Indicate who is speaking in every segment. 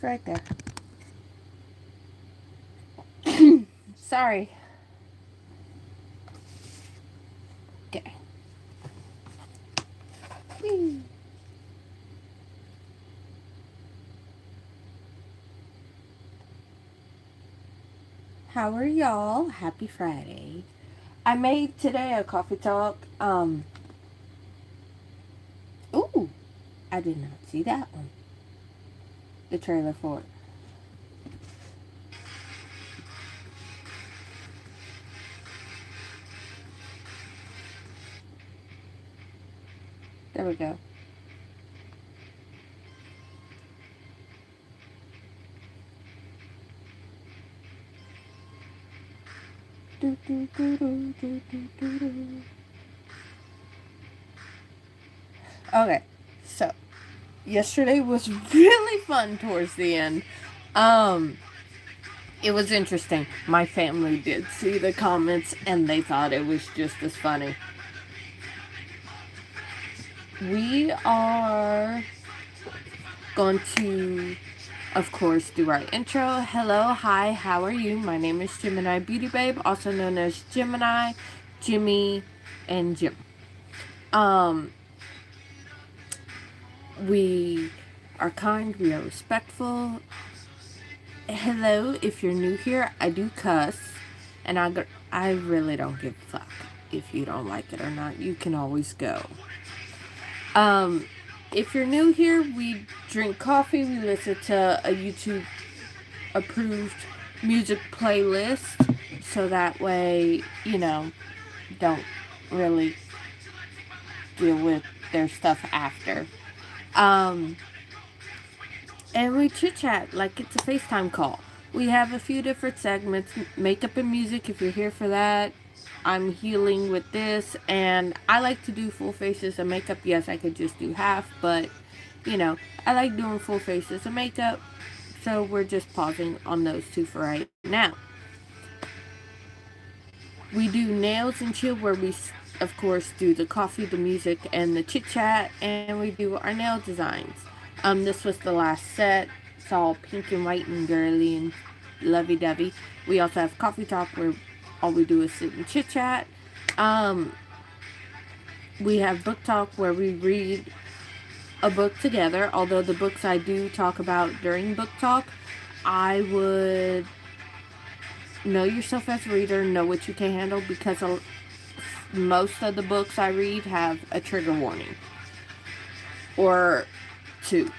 Speaker 1: Right there. Sorry. Okay. Whee. How are y'all? Happy Friday. I made today a coffee talk. Ooh, I did not see that one. The trailer for it. There we go. Do, do, do, do, do, do, do, do. Okay, so yesterday was really fun towards the end. Um, it was interesting. My family did see the comments and they thought it was just as funny. We are going to, of course, do our intro. Hello, hi, how are you? My name is Gemini Beauty Babe, also known as Gemini, Jimmy, and Jim. We are kind, we are respectful. Hello, if you're new here, I do cuss, and I really don't give a fuck if you don't like it or not. You can always go. If you're new here, we drink coffee, we listen to a YouTube approved music playlist, so that way, don't really deal with their stuff after. Um, and we chit chat like it's a FaceTime call. We have a few different segments: makeup and music, if you're here for that. I'm healing with this, and I like to do full faces of makeup. Yes, I could just do half, but I like doing full faces of makeup, so we're just pausing on those two for right now. We do nails and chill, where we, of course, do the coffee, the music, and the chit chat, and we do our nail designs. This was the last set. It's all pink and white and girly and lovey dovey. We also have coffee talk, where all we do is sit and chit chat. We have book talk, where we read a book together. Although the books I do talk about during book talk, I would know yourself as a reader, know what you can handle, because most of the books I read have a trigger warning or two.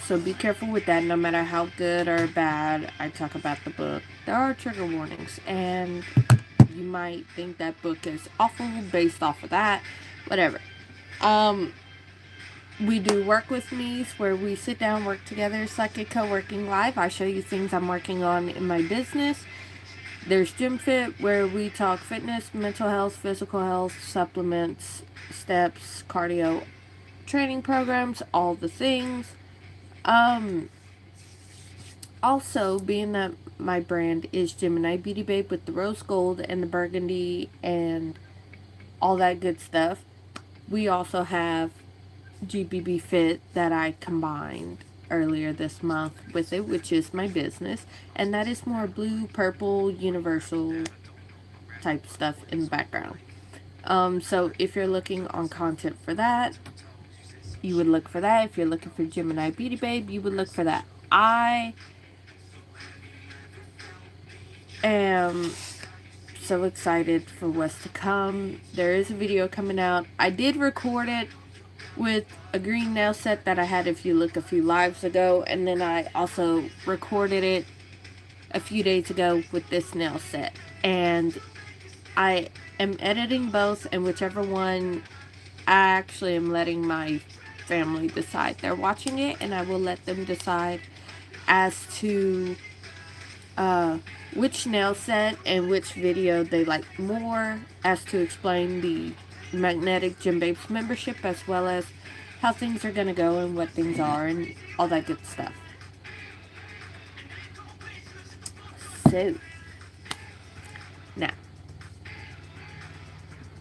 Speaker 1: So be careful with that. No matter how good or bad I talk about the book, there are trigger warnings, and you might think that book is awful based off of that. Whatever. We do work with me's, where we sit down, work together. It's like a co-working live. I show you things I'm working on in my business. There's Gym Fit, where we talk fitness, mental health, physical health, supplements, steps, cardio, training programs, all the things. Also, being that my brand is Gemini Beauty Babe with the rose gold and the burgundy and all that good stuff, we also have GBB Fit that I combined earlier this month with it, which is my business, and that is more blue, purple, universal type stuff in the background. So if you're looking on content for that, you would look for that. If you're looking for Gemini Beauty Babe, you would look for that. I am so excited for what's to come. There is a video coming out. I did record it with a green nail set that I had, if you look, a few lives ago, and then I also recorded it a few days ago with this nail set, and I am editing both, and whichever one, I actually am letting my family decide. They're watching it, and I will let them decide as to which nail set and which video they like more, as to explain the Magnetic Gem Babes membership, as well as how things are going to go and what things are and all that good stuff. So, now,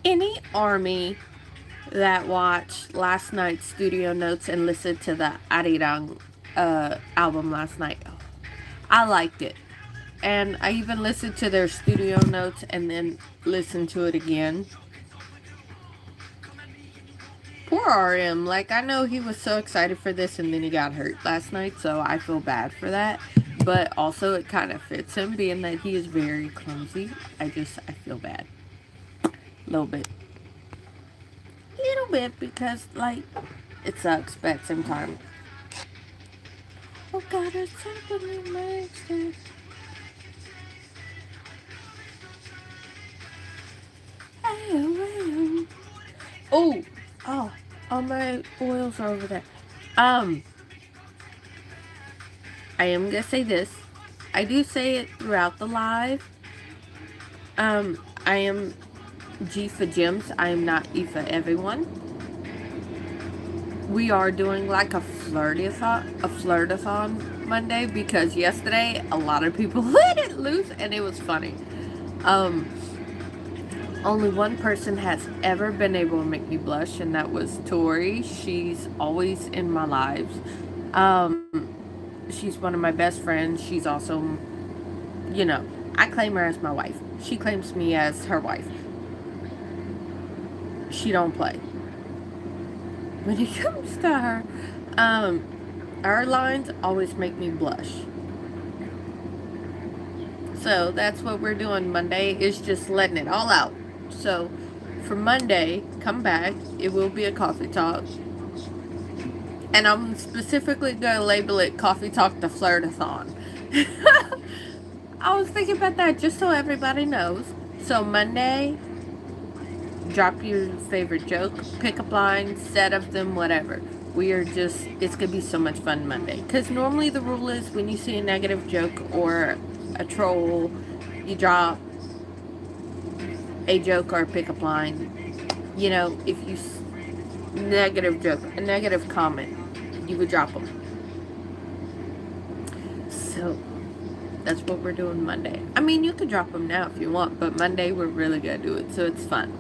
Speaker 1: any army that watched last night's studio notes and listened to the Arirang album last night. I liked it. And I even listened to their studio notes and then listened to it again. Poor RM. Like, I know he was so excited for this and then he got hurt last night, so I feel bad for that. But also, it kind of fits him, being that he is very clumsy. I feel bad. A little bit. Little bit, because, like, it sucks, but at the same time. Oh, God, it's happening, makes Oh, all my oils are over there. I am gonna say this. I do say it throughout the live. I am G for Gems. I am not E for everyone. We are doing like a flirtathon Monday, because yesterday a lot of people let it loose and it was funny. Only one person has ever been able to make me blush, and that was Tori. She's always in my lives. She's one of my best friends. She's also, I claim her as my wife. She claims me as her wife. She don't play. When it comes to her, her lines always make me blush. So that's what we're doing Monday, is just letting it all out. So for Monday, come back. It will be a coffee talk. And I'm specifically going to label it Coffee Talk the Flirtathon. I was thinking about that just so everybody knows. So Monday, drop your favorite joke, pick-up line, set of them, whatever. It's going to be so much fun Monday. Because normally the rule is when you see a negative joke or a troll, you drop a joke or a pick-up line. If you negative joke, a negative comment, you would drop them. So that's what we're doing Monday. I mean, you could drop them now if you want, but Monday we're really gonna do it, so it's fun.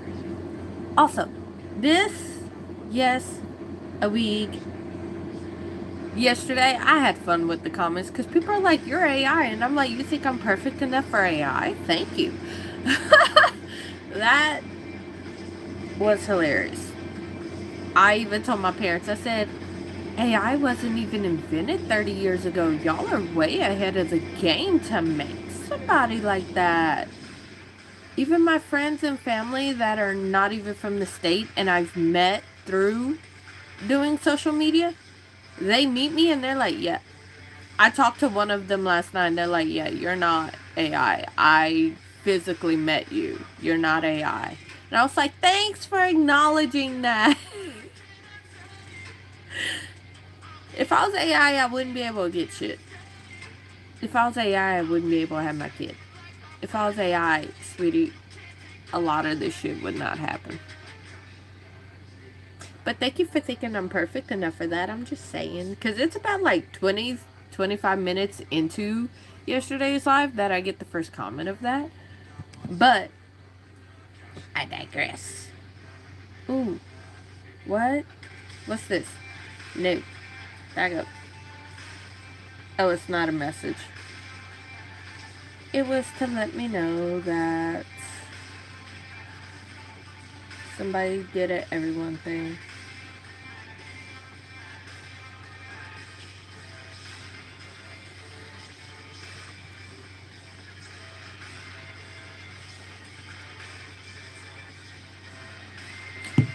Speaker 1: Also, a week. Yesterday, I had fun with the comments because people are like, "You're AI," and I'm like, "You think I'm perfect enough for AI? Thank you." That was hilarious. I even told my parents, I said, AI wasn't even invented 30 years ago. Y'all are way ahead of the game to make somebody like that. Even my friends and family that are not even from the state and I've met through doing social media, they meet me and they're like, yeah. I talked to one of them last night and they're like, yeah, you're not AI. I physically met you. You're not AI. And I was like, thanks for acknowledging that. If I was AI, I wouldn't be able to get shit. If I was AI, I wouldn't be able to have my kid. If I was AI, sweetie, a lot of this shit would not happen. But thank you for thinking I'm perfect enough for that. I'm just saying. Because it's about like 25 minutes into yesterday's live that I get the first comment of that. But I digress. Ooh. What? What's this? No. Back up. Oh, it's not a message. It was to let me know that somebody did an everyone thing.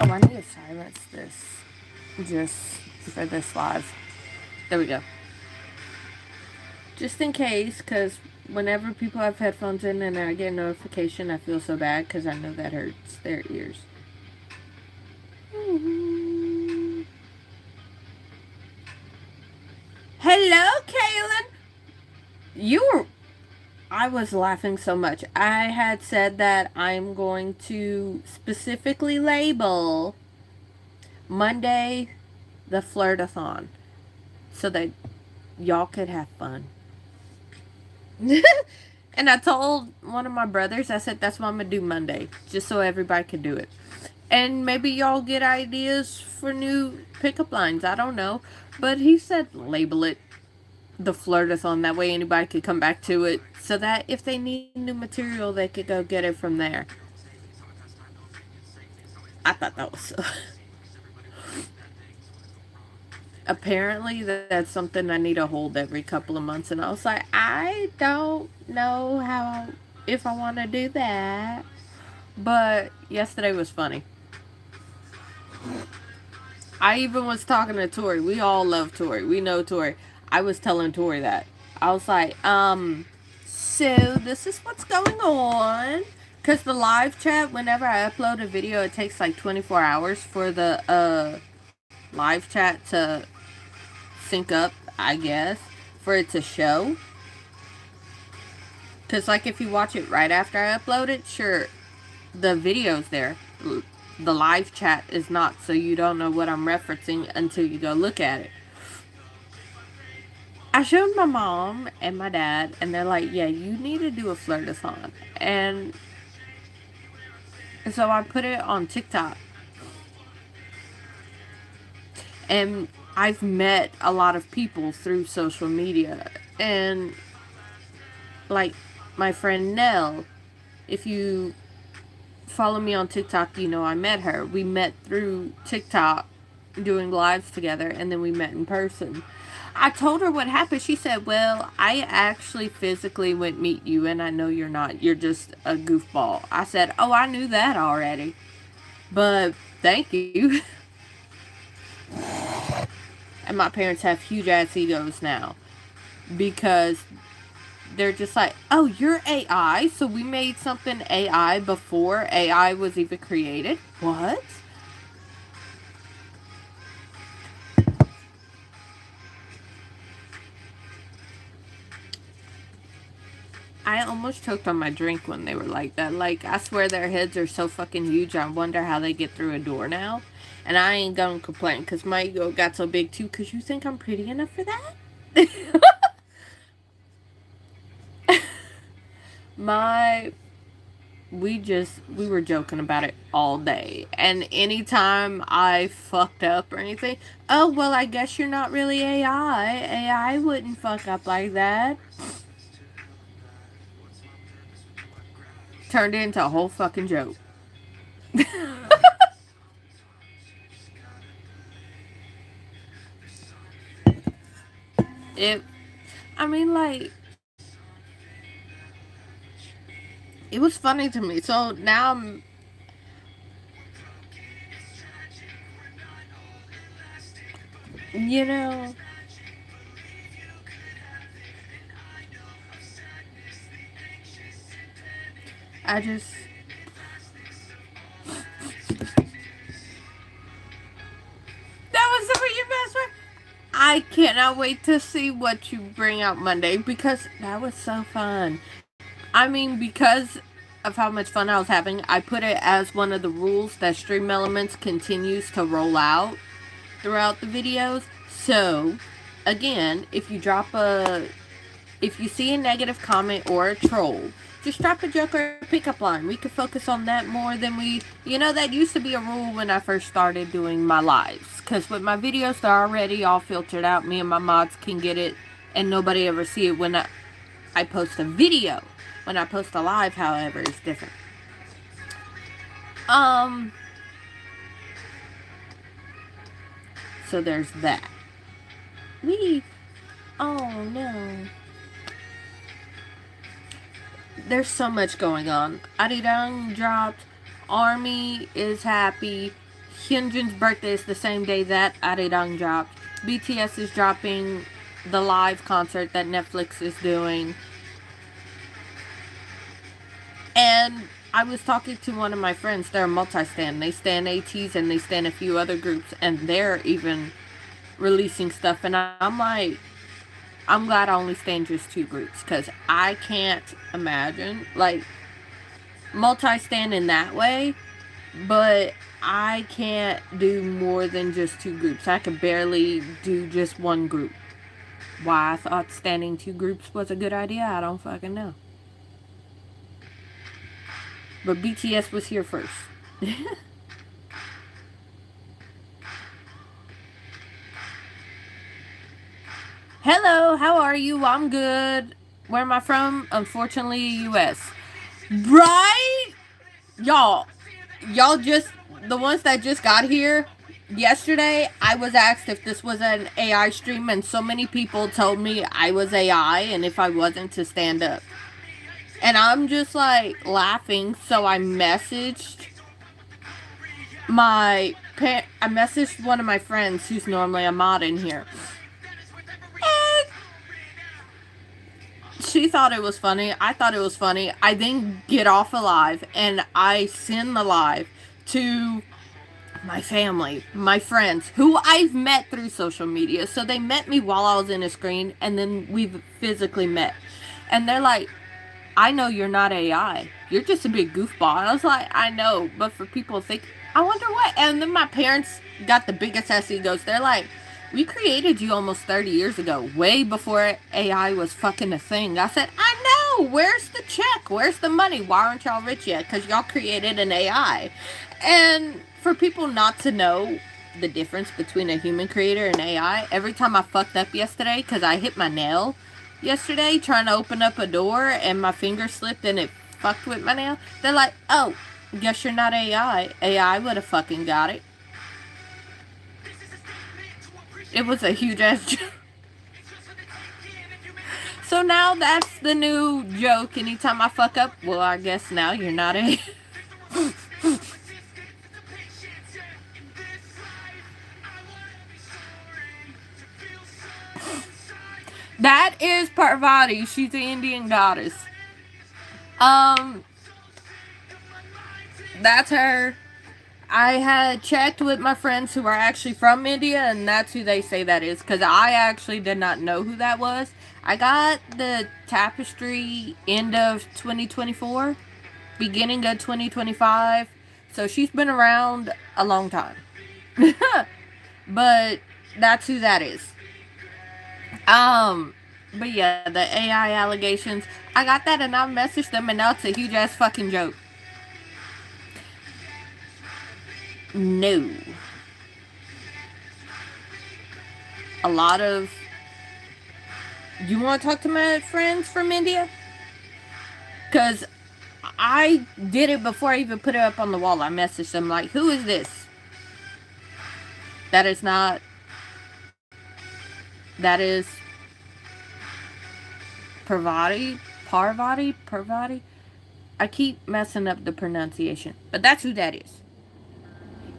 Speaker 1: Oh, I need to silence this just for this live. There we go. Just in case, because whenever people have headphones in and I get a notification, I feel so bad because I know that hurts their ears. Mm-hmm. Hello, Kaylin! I was laughing so much. I had said that I'm going to specifically label Monday the Flirtathon so that y'all could have fun. And I told one of my brothers, I said, that's what I'm going to do Monday, just so everybody could do it. And maybe y'all get ideas for new pickup lines. I don't know. But he said, label it. the Flirtathon. That way anybody could come back to it, so that if they need new material, they could go get it from there. I thought that was so. Apparently, that's something I need to hold every couple of months, and I was like, I don't know how, if I want to do that. But yesterday was funny. I even was talking to Tori. We all love Tori. We know Tori. I was telling Tori that. I was like, so this is what's going on. Because the live chat, whenever I upload a video, it takes like 24 hours for the live chat to sync up, I guess, for it to show. Because, like, if you watch it right after I upload it, sure, the video's there. The live chat is not, so you don't know what I'm referencing until you go look at it. I showed my mom and my dad, and they're like, yeah, you need to do a Flirtathon. And so I put it on TikTok. And I've met a lot of people through social media. And, like, my friend Nell, if you follow me on TikTok, you know I met her. We met through TikTok doing lives together, and then we met in person. I told her what happened. She said, well, I actually physically went meet you, and I know you're not. You're just a goofball. I said, oh, I knew that already. But thank you. And my parents have huge ass egos now, because they're just like, oh, you're AI, so we made something AI before AI was even created? What? I almost choked on my drink when they were like that. Like, I swear their heads are so fucking huge, I wonder how they get through a door now. And I ain't gonna complain, because my ego got so big too, because you think I'm pretty enough for that? We were joking about it all day. And anytime I fucked up or anything, oh, well, I guess you're not really AI. AI wouldn't fuck up like that. Turned into a whole fucking joke. I mean, like, it was funny to me. So now you know, I just, that was some of your best friend. I cannot wait to see what you bring out Monday, because that was so fun. I mean, because of how much fun I was having, I put it as one of the rules that Stream Elements continues to roll out throughout the videos. So, again, if you see a negative comment or a troll, just drop a joke or a pickup line. We could focus on that more than that used to be a rule when I first started doing my lives. Because with my videos, they're already all filtered out. Me and my mods can get it, and nobody ever see it when I post a video. When I post a live, however, is different. So there's that. Oh no. There's so much going on. Arirang dropped. Army is happy. Hyunjin's birthday is the same day that Arirang dropped. BTS is dropping the live concert that Netflix is doing. And I was talking to one of my friends. They're a multi-stan. They stan ATEEZ and they stan a few other groups. And they're even releasing stuff. And I'm like, I'm glad I only stan just 2 groups. Because I can't imagine, like, multi-stan in that way. But I can't do more than just 2 groups. I could barely do just 1 group. Why I thought standing 2 groups was a good idea, I don't fucking know. But BTS was here first. Hello, how are you? I'm good. Where am I from? Unfortunately, US. Right? Y'all, y'all just, the ones that just got here, yesterday, I was asked if this was an AI stream, and so many people told me I was AI and if I wasn't to stand up. And I'm just like laughing, so I messaged one of my friends who's normally a mod in here. And she thought it was funny. I thought it was funny. I then get off alive and I send the live to my family, my friends, who I've met through social media. So they met me while I was in a screen and then we've physically met. And they're like, I know you're not AI. You're just a big goofball. I was like, I know, but for people to think, I wonder what. And then my parents got the biggest ass egos. They're like, we created you almost 30 years ago, way before AI was fucking a thing. I said, I know. Where's the check? Where's the money? Why aren't y'all rich yet? Because y'all created an AI. And for people not to know the difference between a human creator and AI, every time I fucked up yesterday because I hit my nail yesterday trying to open up a door and my finger slipped and it fucked with my nail, they're like, oh, guess you're not AI. AI would have fucking got it. It was a huge ass joke. So now that's the new joke. Anytime I fuck up, well, I guess now you're not AI. That is Parvati. She's the Indian goddess. Um, that's her. I had checked with my friends who are actually from India, and that's who they say that is, because I actually did not know who that was. I got the tapestry end of 2024, beginning of 2025, so she's been around a long time. But that's who that is. Um, but yeah, the AI allegations, I got that and I messaged them, and now it's a huge ass fucking joke. No. A lot of. You want to talk to my friends from India? Because I did it before I even put it up on the wall. I messaged them like, who is this? That is not. That is Parvati. I keep messing up the pronunciation, but that's who that is.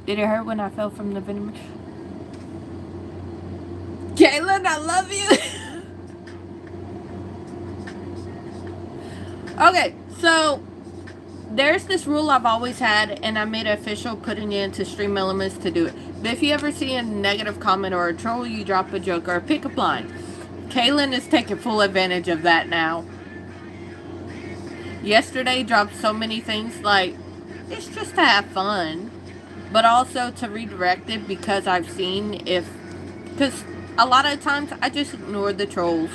Speaker 1: Did it hurt when I fell from the venom? Caitlin, I love you. Okay, so there's this rule I've always had, and I made it official putting it into Stream Elements to do it. But if you ever see a negative comment or a troll, you drop a joke or a pickup line. Kaylin is taking full advantage of that now. Yesterday dropped so many things like, it's just to have fun, but also to redirect it because I've seen because a lot of times I just ignore the trolls.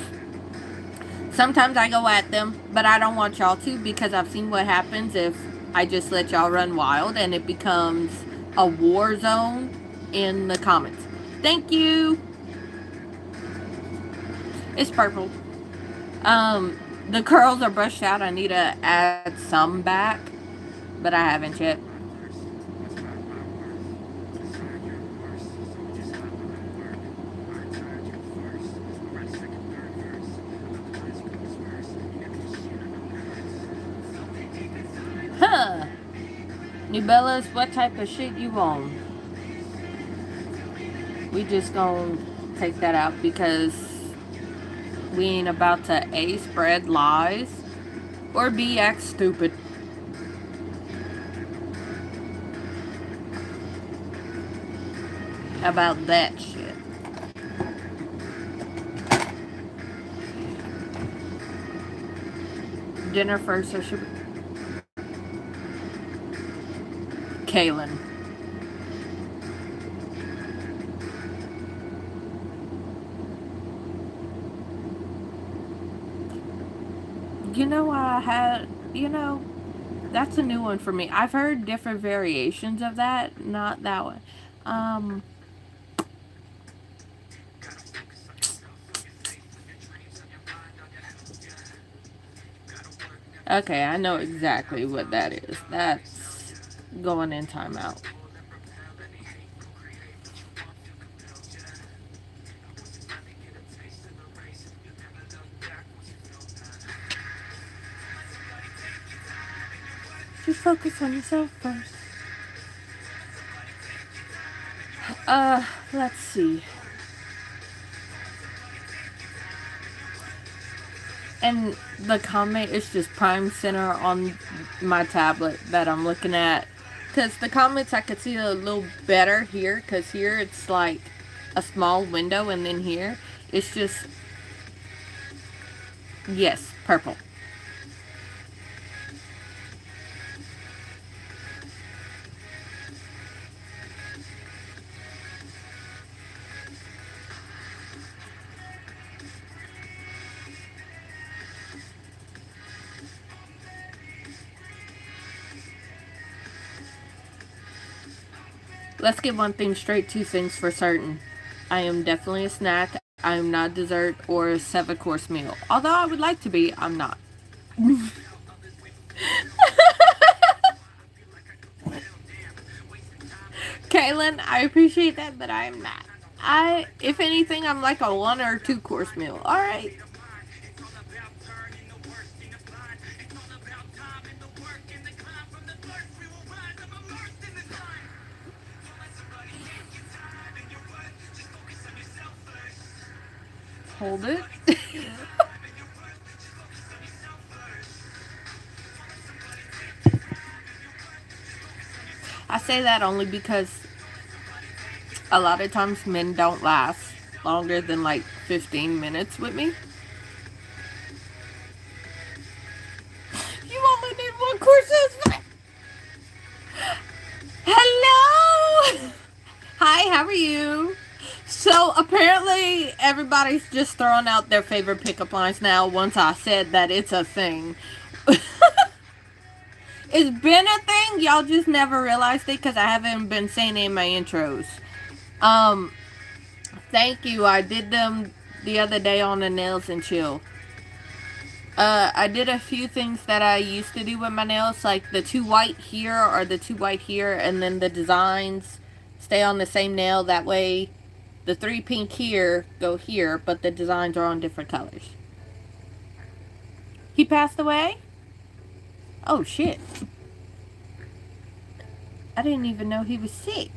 Speaker 1: Sometimes I go at them, but I don't want y'all to because I've seen what happens if I just let y'all run wild and it becomes a war zone in the comments. Thank you. It's purple. The curls are brushed out. I need to add some back, but I haven't yet. Huh. New Bellas, what type of shit you on? We just gonna take that out because we ain't about to A, spread lies, or B, act stupid. How about that shit? Dinner first, or should we? Kaylin. That's a new one for me. I've heard different variations of that, not that one. Okay, I know exactly what that is. That's going in timeout. Just focus on yourself first. Let's see. And the comment is just Prime Center on my tablet that I'm looking at. Because the comments I could see a little better here. Because here it's like a small window. And then here it's just, yes, purple. Let's get one thing straight, two things for certain. I am definitely a snack. I am not dessert or a 7-course meal. Although I would like to be, I'm not. Kaylin, I appreciate that, but I am not. If anything, I'm like a 1 or 2-course meal. Alright. Hold it. I say that only because a lot of times men don't last longer than like 15 minutes with me. You only need 1 course. Hello. Hi, how are you? So apparently everybody's just throwing out their favorite pickup lines now once I said that it's a thing. It's been a thing, y'all just never realized it because I haven't been saying it in my intros. Um, Thank you. I did them the other day on the Nails and Chill. I did a few things that I used to do with my nails, like the 2 white here or the 2 white here, and then the designs stay on the same nail. That way, the 3 pink here go here, but the designs are on different colors. He passed away? Oh, shit. I didn't even know he was sick.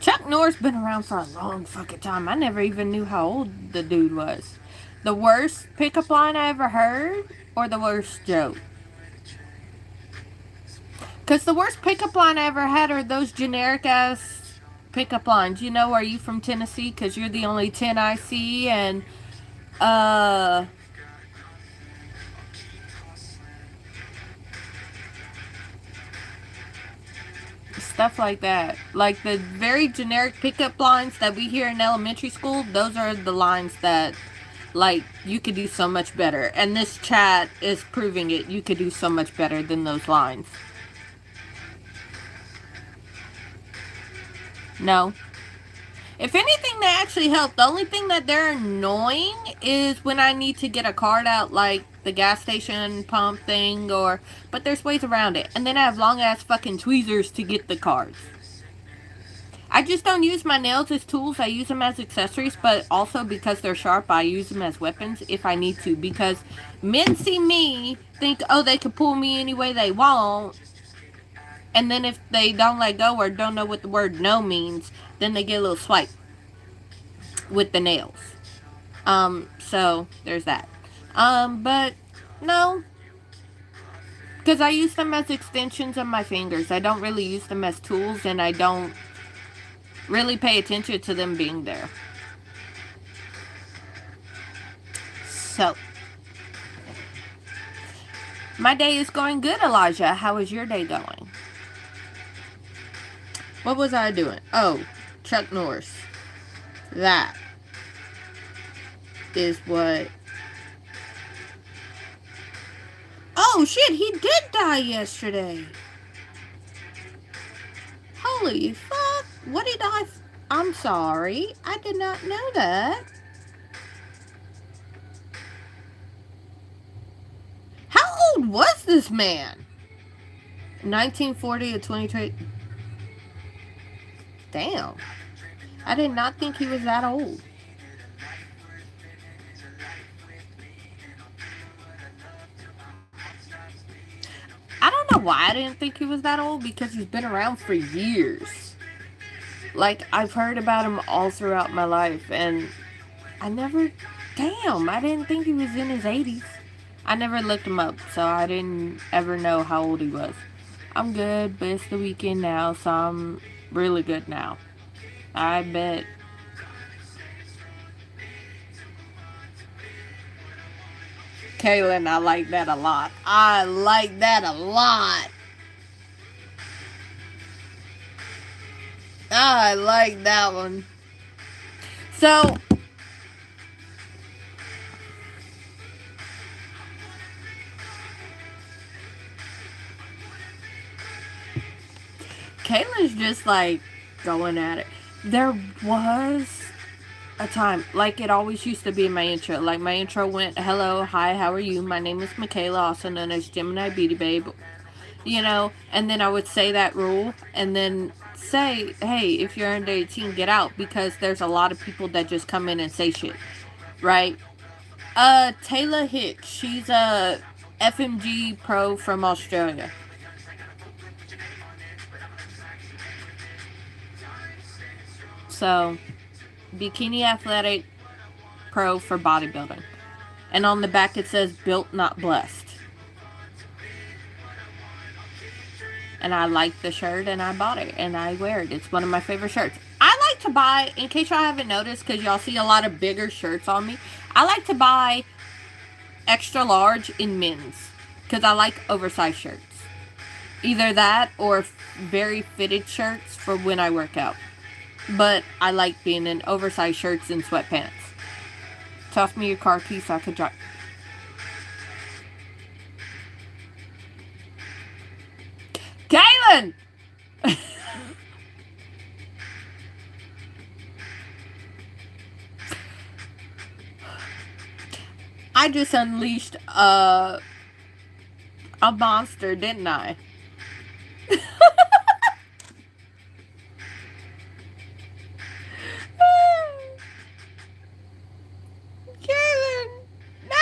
Speaker 1: Chuck Norris been around for a long fucking time. I never even knew how old the dude was. The worst pickup line I ever heard, or the worst joke? Because the worst pickup line I ever had are those generic ass pickup lines. You know, are you from Tennessee? Because you're the only 10 I see. And, stuff like that. Like the very generic pickup lines that we hear in elementary school, those are the lines that, like, you could do so much better. And this chat is proving it. You could do so much better than those lines. No. If anything, they actually help. The only thing that they're annoying is when I need to get a card out, like the gas station pump thing, or... But there's ways around it. And then I have long-ass fucking tweezers to get the cards. I just don't use my nails as tools. I use them as accessories, but also because they're sharp, I use them as weapons if I need to. Because men see me, think, oh, they can pull me any way they want. And then if they don't let go or don't know what the word no means, then they get a little swipe with the nails. So there's that. But no. Because I use them as extensions of my fingers. I don't really use them as tools, and I don't really pay attention to them being there. So, my day is going good, Elijah. How is your day going? What was I doing? Oh, Chuck Norris. That is what... Oh, shit, he did die yesterday. Holy fuck. What did I... I'm sorry. I did not know that. was this man? 1940 to 2020. Damn. I did not think he was that old. I don't know why I didn't think he was that old, because he's been around for years. Like, I've heard about him all throughout my life, and I didn't think he was in his 80s. I never looked him up, so I didn't ever know how old he was. I'm good, but it's the weekend now, so I'm really good now. I bet. Kaylin, I like that a lot. I like that a lot. I like that one. So, Kaylin's just like going at it. There was a time, like it always used to be in my intro. Like my intro went, hello, hi, how are you? My name is Michaela, also known as Gemini Beauty Babe. You know, and then I would say that rule, and then say, hey, if you're under 18, get out, because there's a lot of people that just come in and say shit, right? Taylor Hicks, she's a FMG pro from Australia. So, Bikini Athletic Pro for bodybuilding. And on the back it says, built not blessed. And I like the shirt, and I bought it, and I wear it. It's one of my favorite shirts. I like to buy, in case y'all haven't noticed, because y'all see a lot of bigger shirts on me, I like to buy extra large in men's, because I like oversized shirts. Either that or very fitted shirts for when I work out. But I like being in oversized shirts and sweatpants. Toss me your car keys so I could drive. Kaylin! I just unleashed a monster, didn't I? Kaylin! No!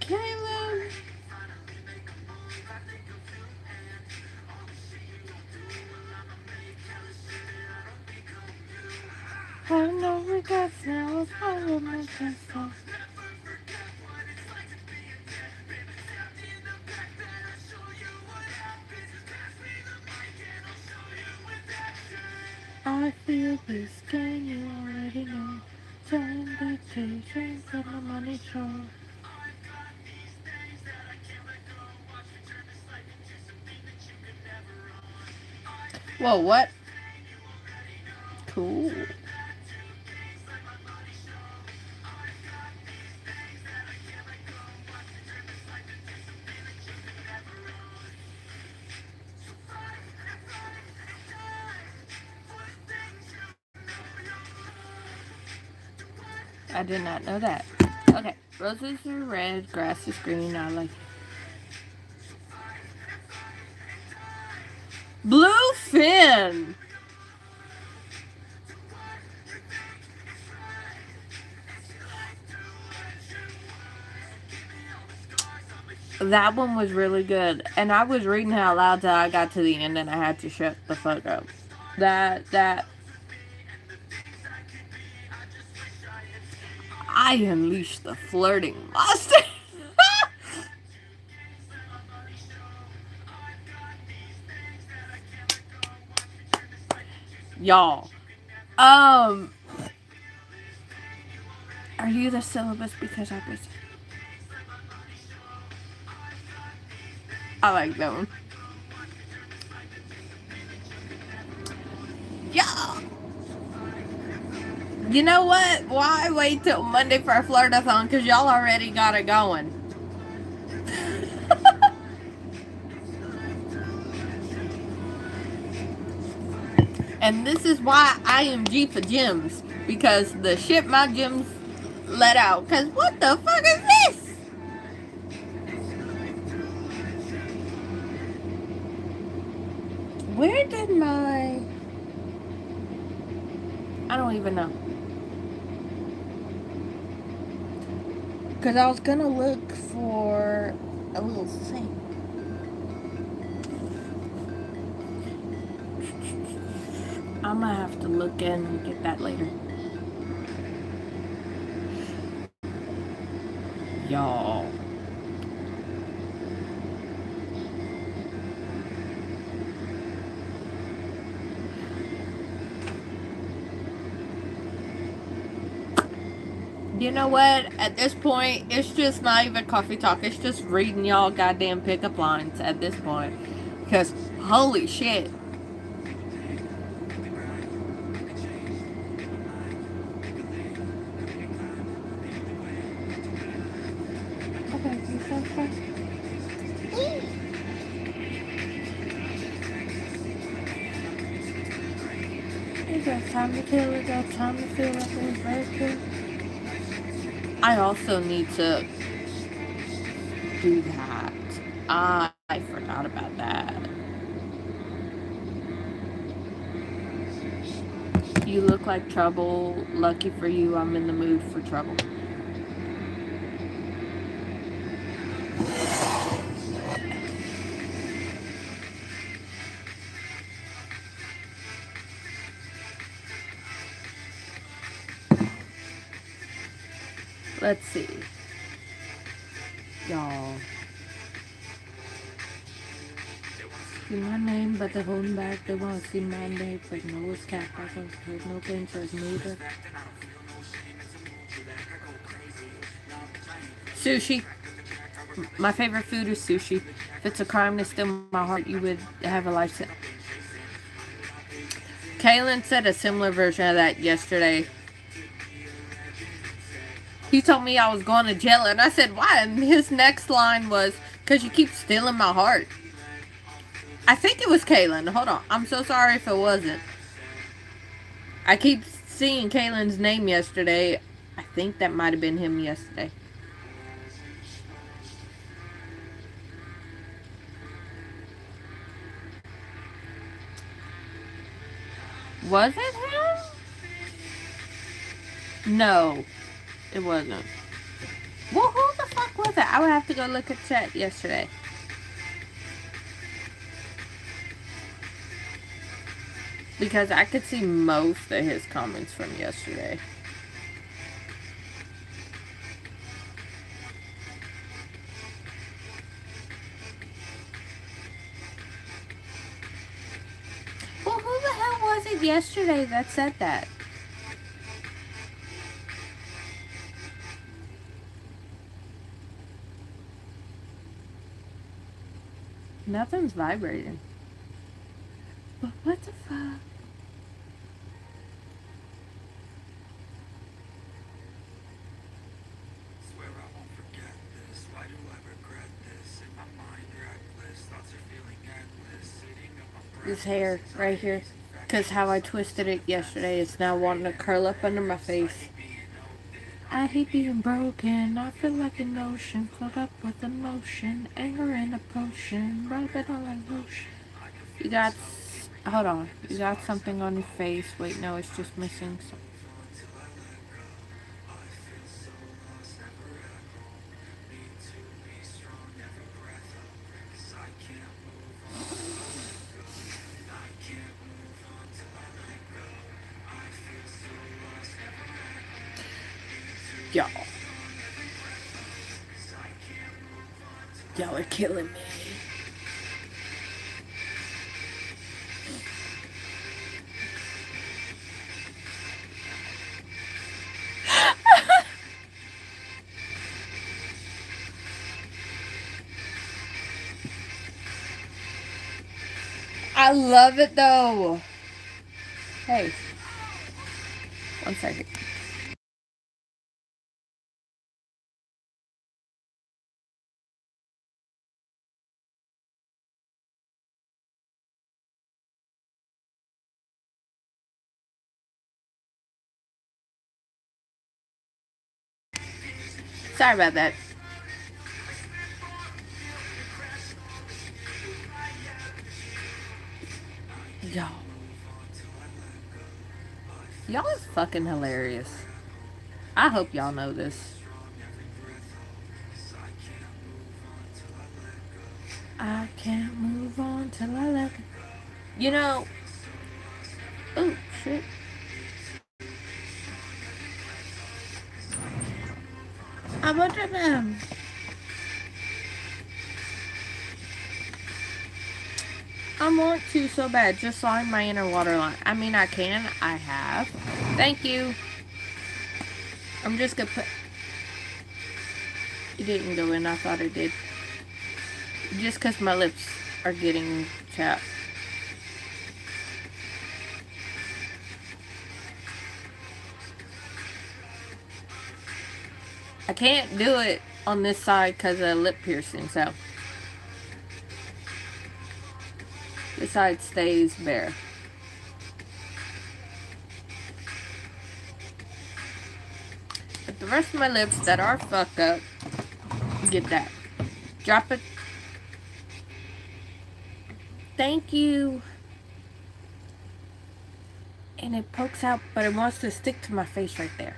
Speaker 1: Kaylin! I have no regrets now. I'll follow my myself. I feel this, can you already know? Time to take drinks on the money show. Whoa, what? Cool. I did not know that. Okay, roses are red, grass is green. I like Bluefin. That one was really good, and I was reading it out loud till I got to the end, and I had to shut the fuck up. That I unleashed the flirting monster. Y'all. Are you the syllabus? Because I was. I like that one. Yeah. You know what? Why wait till Monday for a flirtathon? Because y'all already got it going. And this is why I am G for gyms. Because the shit my gyms let out. Because what the fuck is this? Where did my... I don't even know. Because I was going to look for a little thing. I'm going to have to look and get that later. Y'all. You know what? At this point, it's just not even coffee talk. It's just reading y'all goddamn pickup lines at this point. Because, holy shit. Okay, you so fast. You got time to kill, you got time to feel like it was very cool. I also need to do that. I forgot about that. You look like trouble. Lucky for you, I'm in the mood for trouble. Let's see. Y'all. See my name, but they're holding back. They want to see my name, but no, it's cap. I don't have no pictures neither. Sushi. My favorite food is sushi. If it's a crime to steal my heart, you would have a life sentence. Kaylin said a similar version of that yesterday. He told me I was going to jail, and I said, why? And his next line was, because you keep stealing my heart. I think it was Kaylin. Hold on. I'm so sorry if it wasn't. I keep seeing Kaylin's name yesterday. I think that might have been him yesterday. Was it him? No, it wasn't. Well, who the fuck was it? I would have to go look at chat yesterday. Because I could see most of his comments from yesterday. Well, who the hell was it yesterday that said that? Nothing's vibrating. But what the fuck? This hair right here. Because how I twisted it yesterday is now wanting to curl up under my face. I hate being broken. I feel like an ocean, filled up with emotion, anger in a potion, rub it on like lotion. You got, hold on. You got something on your face. Wait, no, it's just missing some. Y'all. Y'all are killing me. I love it though. Hey. 1 second. Sorry about that. Y'all. Y'all is fucking hilarious. I hope y'all know this. I can't move on till I let go. You know, oh shit. I wonder them. I want to so bad. Just line my inner water line. I mean, I can. I have. Thank you. I'm just gonna put. It didn't go in. I thought it did. Just because my lips are getting chapped. I can't do it on this side because of lip piercing, so this side stays bare. But the rest of my lips that are fucked up, get that. Drop it. Thank you. And it pokes out, but it wants to stick to my face right there.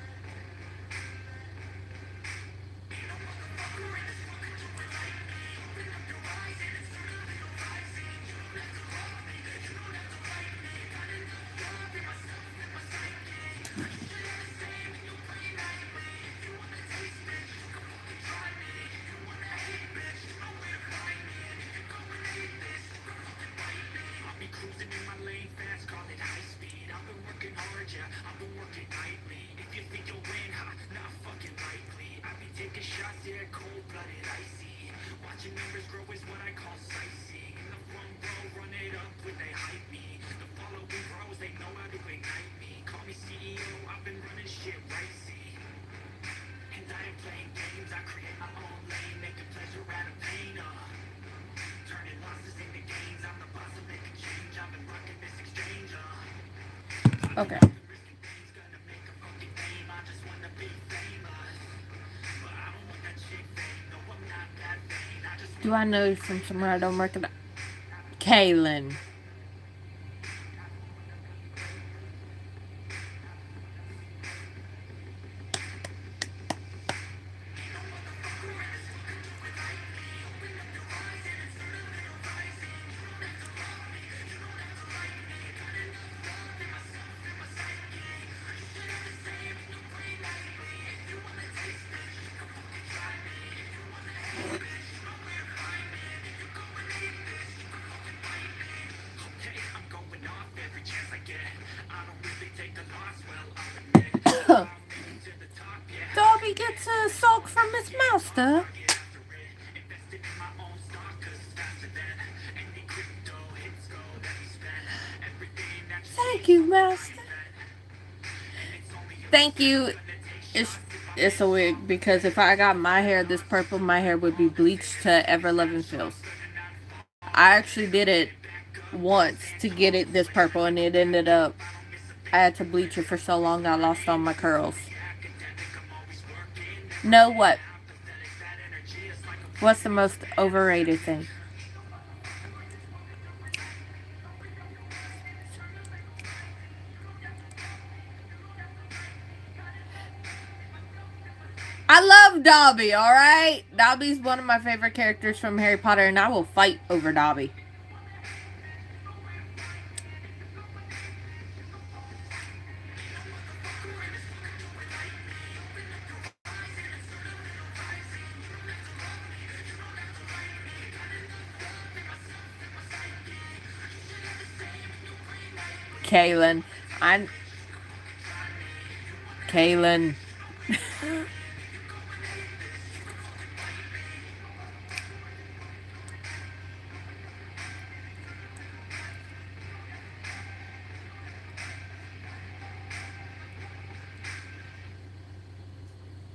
Speaker 1: Okay. Do I know from somewhere I don't recognize? Kaylin. Dobby gets a sulk from his master. Thank you, master. Thank you. It's a wig because if I got my hair this purple, my hair would be bleached to Ever Loving Feels. I actually did it once to get it this purple, and it ended up I had to bleach it for so long I lost all my curls. Know what? What's the most overrated thing? I love Dobby, alright? Dobby's one of my favorite characters from Harry Potter, and I will fight over Dobby. Kaylin. Kaylin.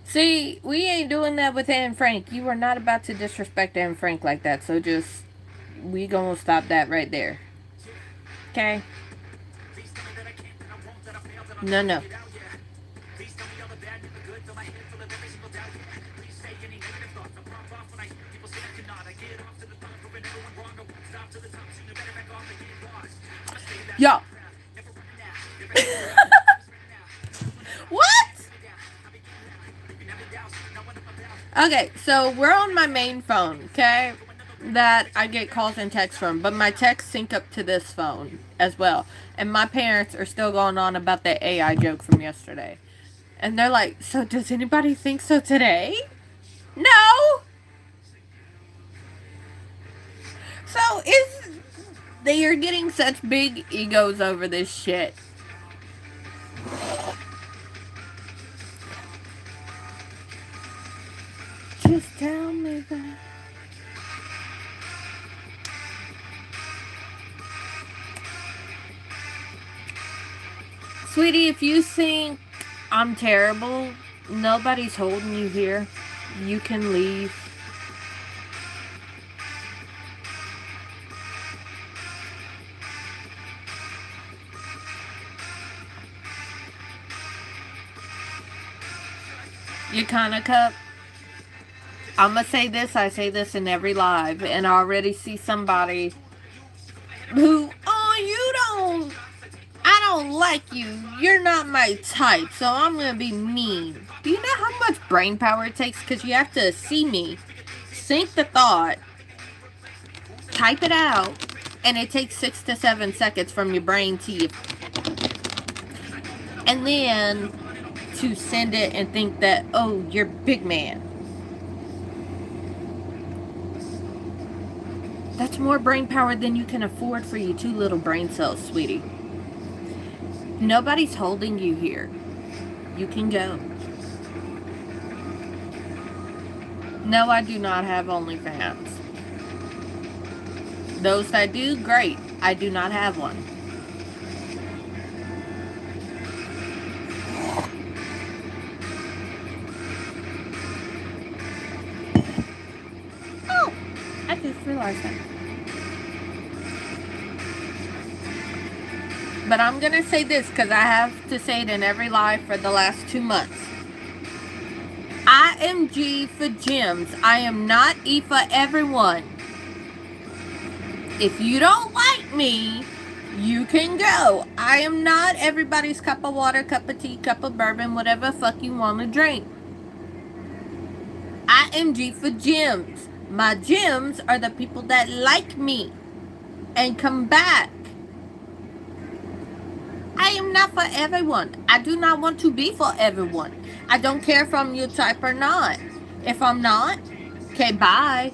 Speaker 1: See, we ain't doing that with Anne Frank. You are not about to disrespect Anne Frank like that, so just, we gonna stop that right there. Okay? No. Yo. What? Okay, so we're on my main phone, okay? That I get calls and texts from, but my texts sync up to this phone as well. And my parents are still going on about the AI joke from yesterday. And they're like, so does anybody think so today? No! So they are getting such big egos over this shit. Just tell me that. Sweetie, if you think I'm terrible, nobody's holding you here. You can leave. You kinda cup. I'ma say this, I say this in every live, and I already see somebody who, I don't like you. You're not my type, so I'm gonna be mean. Do you know how much brain power it takes? Because you have to see me, think the thought, type it out, and it takes 6 to 7 seconds from your brain to you. And then to send it and think that, oh, you're big man. That's more brain power than you can afford for you 2 little brain cells, sweetie. Nobody's holding you here. You can go. No, I do not have OnlyFans. Those that do, great. I do not have one. Oh, I just realized that. But I'm going to say this because I have to say it in every live for the last 2 months. I am G for gyms. I am not E for everyone. If you don't like me, you can go. I am not everybody's cup of water, cup of tea, cup of bourbon, whatever the fuck you want to drink. I am G for gyms. My gyms are the people that like me and come back. I am not for everyone. I do not want to be for everyone. I don't care if I'm your type or not. If I'm not, okay, bye.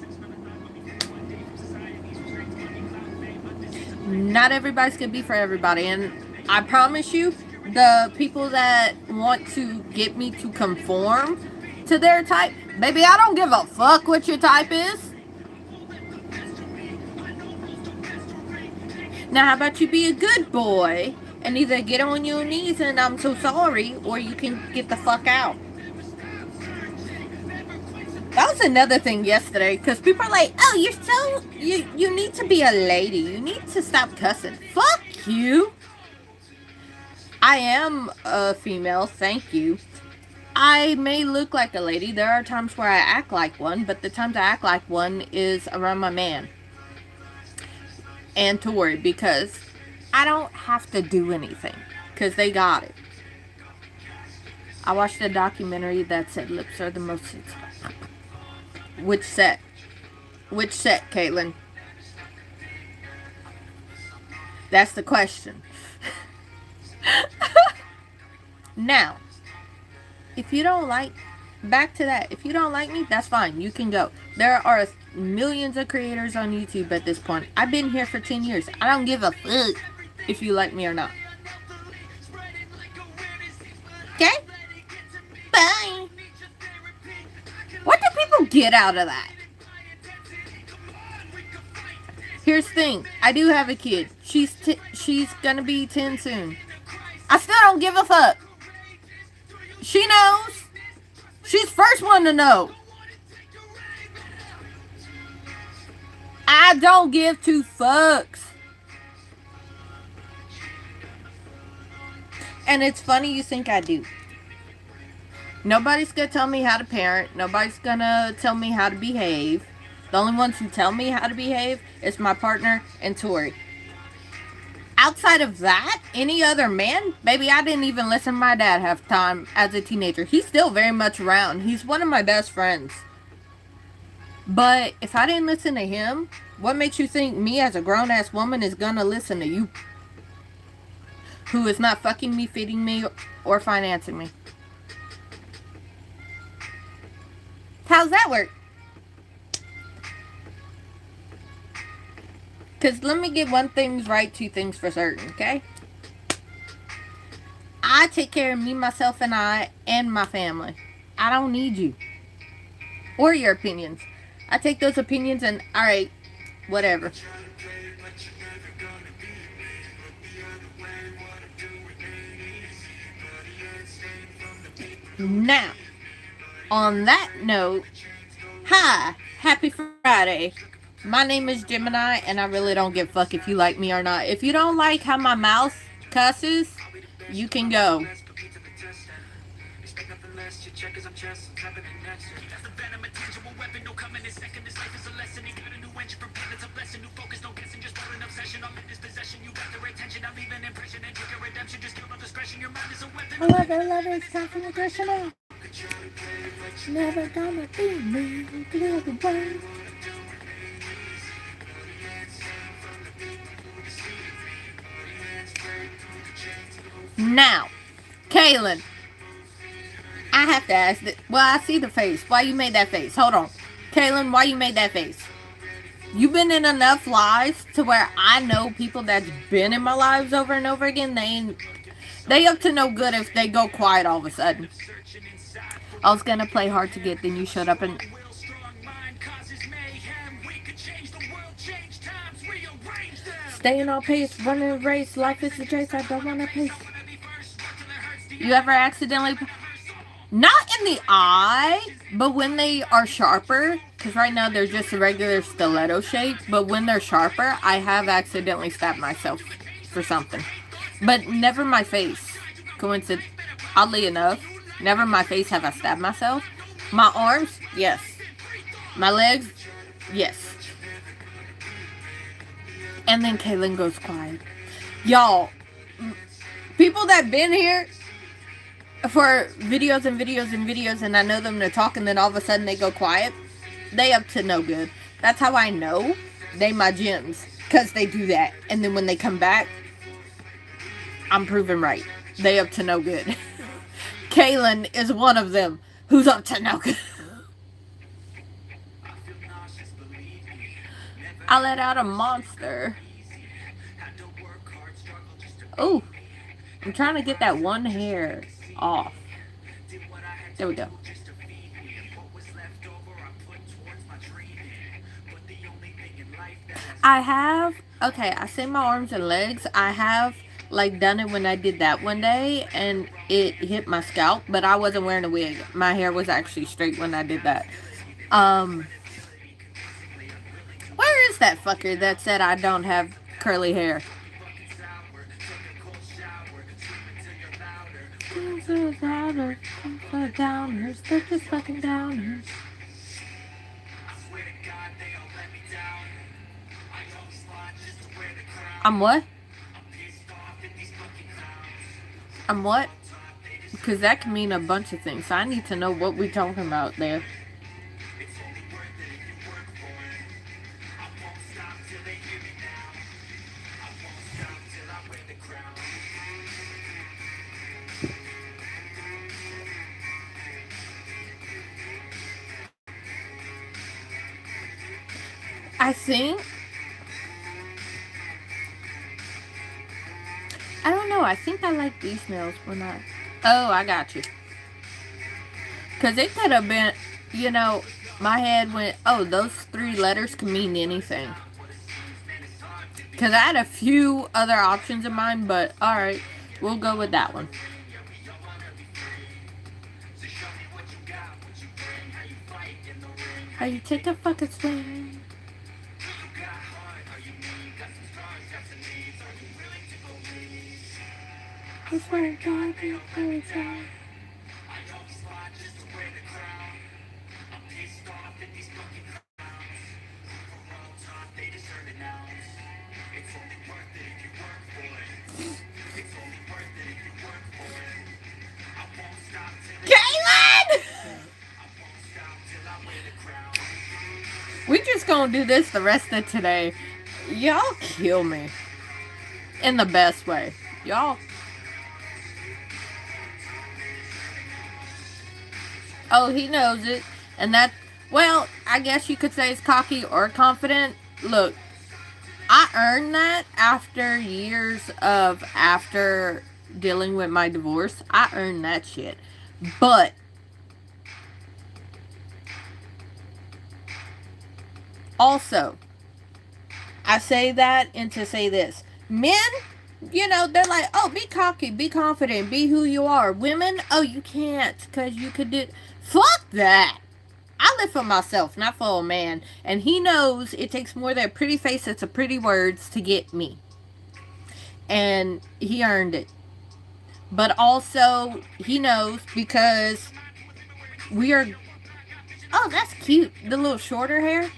Speaker 1: Not everybody's gonna be for everybody. And I promise you, the people that want to get me to conform to their type, baby, I don't give a fuck what your type is. Now, how about you be a good boy and either get on your knees and I'm so sorry, or you can get the fuck out. That was another thing yesterday, because people are like, oh, you're so, you need to be a lady. You need to stop cussing. Fuck you. I am a female, thank you. I may look like a lady. There are times where I act like one, but the times I act like one is around my man. And Tori, because I don't have to do anything, because they got it. I watched a documentary that said lips are the most... Which set? Which set, Caitlin? That's the question. Now, if you don't like... Back to that. If you don't like me, that's fine. You can go. There are millions of creators on YouTube at this point. I've been here for 10 years. I don't give a fuck if you like me or not. Okay? Bye. What do people get out of that? Here's the thing. I do have a kid. She's gonna be 10 soon. I still don't give a fuck. She knows. She's first one to know. I don't give 2 fucks. And it's funny you think I do. Nobody's gonna tell me how to parent. Nobody's gonna tell me how to behave. The only ones who tell me how to behave is my partner and Tori. Outside of that, any other man, baby, I didn't even listen to my dad half the time as a teenager. He's still very much around. He's one of my best friends. But if I didn't listen to him, what makes you think me as a grown-ass woman is gonna listen to you? Who is not fucking me, feeding me, or financing me? How's that work? Because let me get one thing's right, two things for certain, okay? I take care of me, myself, and I, and my family. I don't need you. Or your opinions. I take those opinions and, alright, whatever. Now, on that note, hi, happy Friday. My name is Gemini, and I really don't give a fuck if you like me or not. If you don't like how my mouth cusses, you can go. I love it, it's time for aggression now. Never gonna be me, now, Kaylin, I have to ask that. Well, I see the face. Why you made that face? Hold on. Kaylin, why you made that face? You've been in enough lives to where I know people that's been in my lives over and over again. They up to no good if they go quiet all of a sudden. I was gonna play hard to get, then you showed up and... Staying on pace, running a race, life is a chase, I don't wanna pace. You ever accidentally... Not in the eye, but when they are sharper, because right now they're just a regular stiletto shape, but when they're sharper, I have accidentally stabbed myself for something. But never my face. Coincidence, oddly enough, never my face have I stabbed myself. My arms, yes. My legs, yes. And then Kaylin goes quiet. Y'all, people that been here for videos and videos and videos, and I know them to talk, and then all of a sudden they go quiet, they up to no good. That's how I know they my gems, because they do that. And then when they come back, I'm proven right. They up to no good. Kaylin is one of them who's up to no good. I let out a monster. Oh, I'm trying to get that one hair off. There we go. I have, okay, I say my arms and legs. I have, like, done it when I did that one day, and it hit my scalp, but I wasn't wearing a wig. My hair was actually straight when I did that. Where is that fucker that said I don't have curly hair? Downers, they're just fucking downers. I'm what? I'm what? Because that can mean a bunch of things. So I need to know what we're talking about there. I think... I don't know. I think I like these nails when I... Oh, I got you. Because it could have been, you know, my head went, oh, those 3 letters can mean anything. Because I had a few other options in mind, but alright, we'll go with that one. How you take a fucking swing? I swear to God, We just gonna do this the rest of today. Y'all kill me. In the best way. Y'all. Oh, he knows it. And that, well, I guess you could say it's cocky or confident. Look, I earned that after years of after dealing with my divorce. I earned that shit. But also, I say that and to say this. Men, they're like, oh, be cocky, be confident, be who you are. Women, oh, you can't because you could do. Fuck that. I live for myself, not for a man. And he knows it takes more than a pretty face and some pretty words to get me. And he earned it. But also, he knows because we are. Oh, that's cute. The little shorter hair.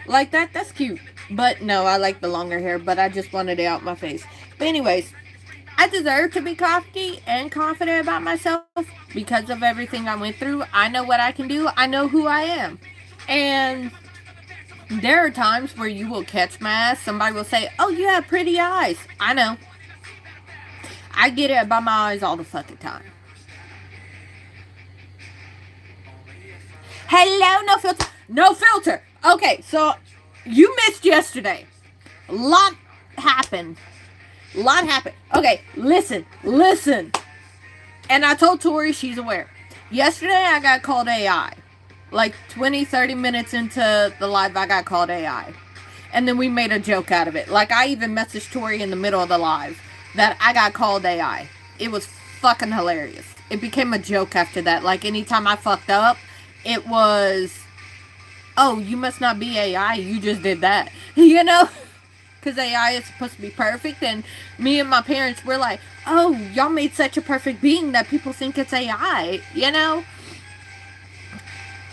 Speaker 1: Like that, that's cute. But no, I like the longer hair, but I just wanted it out my face. But anyways, I deserve to be cocky and confident about myself because of everything I went through. I know what I can do. I know who I am. And there are times where you will catch my ass. Somebody will say, oh, you have pretty eyes. I know. I get it about my eyes all the fucking time. Hello, no filter. No filter. Okay, so you missed yesterday. A lot happened. Okay, listen. And I told Tori she's aware. Yesterday I got called AI. Like 20, 30 minutes into the live I got called AI. And then we made a joke out of it. Like I even messaged Tori in the middle of the live that I got called AI. It was fucking hilarious. It became a joke after that. Like anytime I fucked up, it was, oh, you must not be AI. You just did that. Because AI is supposed to be perfect. And me and my parents were like, oh, y'all made such a perfect being that people think it's AI.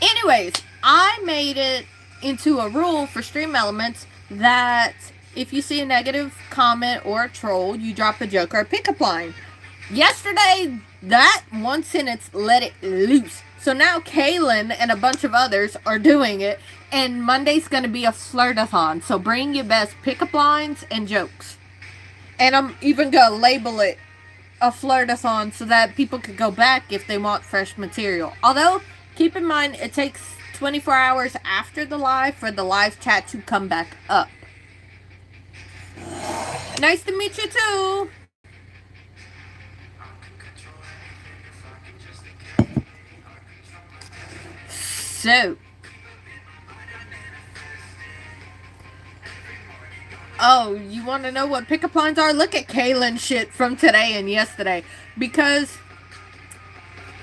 Speaker 1: Anyways, I made it into a rule for Stream Elements that if you see a negative comment or a troll, you drop a joke or a pickup line. Yesterday, that one sentence let it loose. So now Kaylin and a bunch of others are doing it. And Monday's going to be a flirtathon. So bring your best pickup lines and jokes. And I'm even going to label it a flirtathon so that people could go back if they want fresh material. Although, keep in mind, it takes 24 hours after the live for the live chat to come back up. Nice to meet you too. So, oh, you want to know what pickup lines are? Look at Kaylin's shit from today and yesterday. Because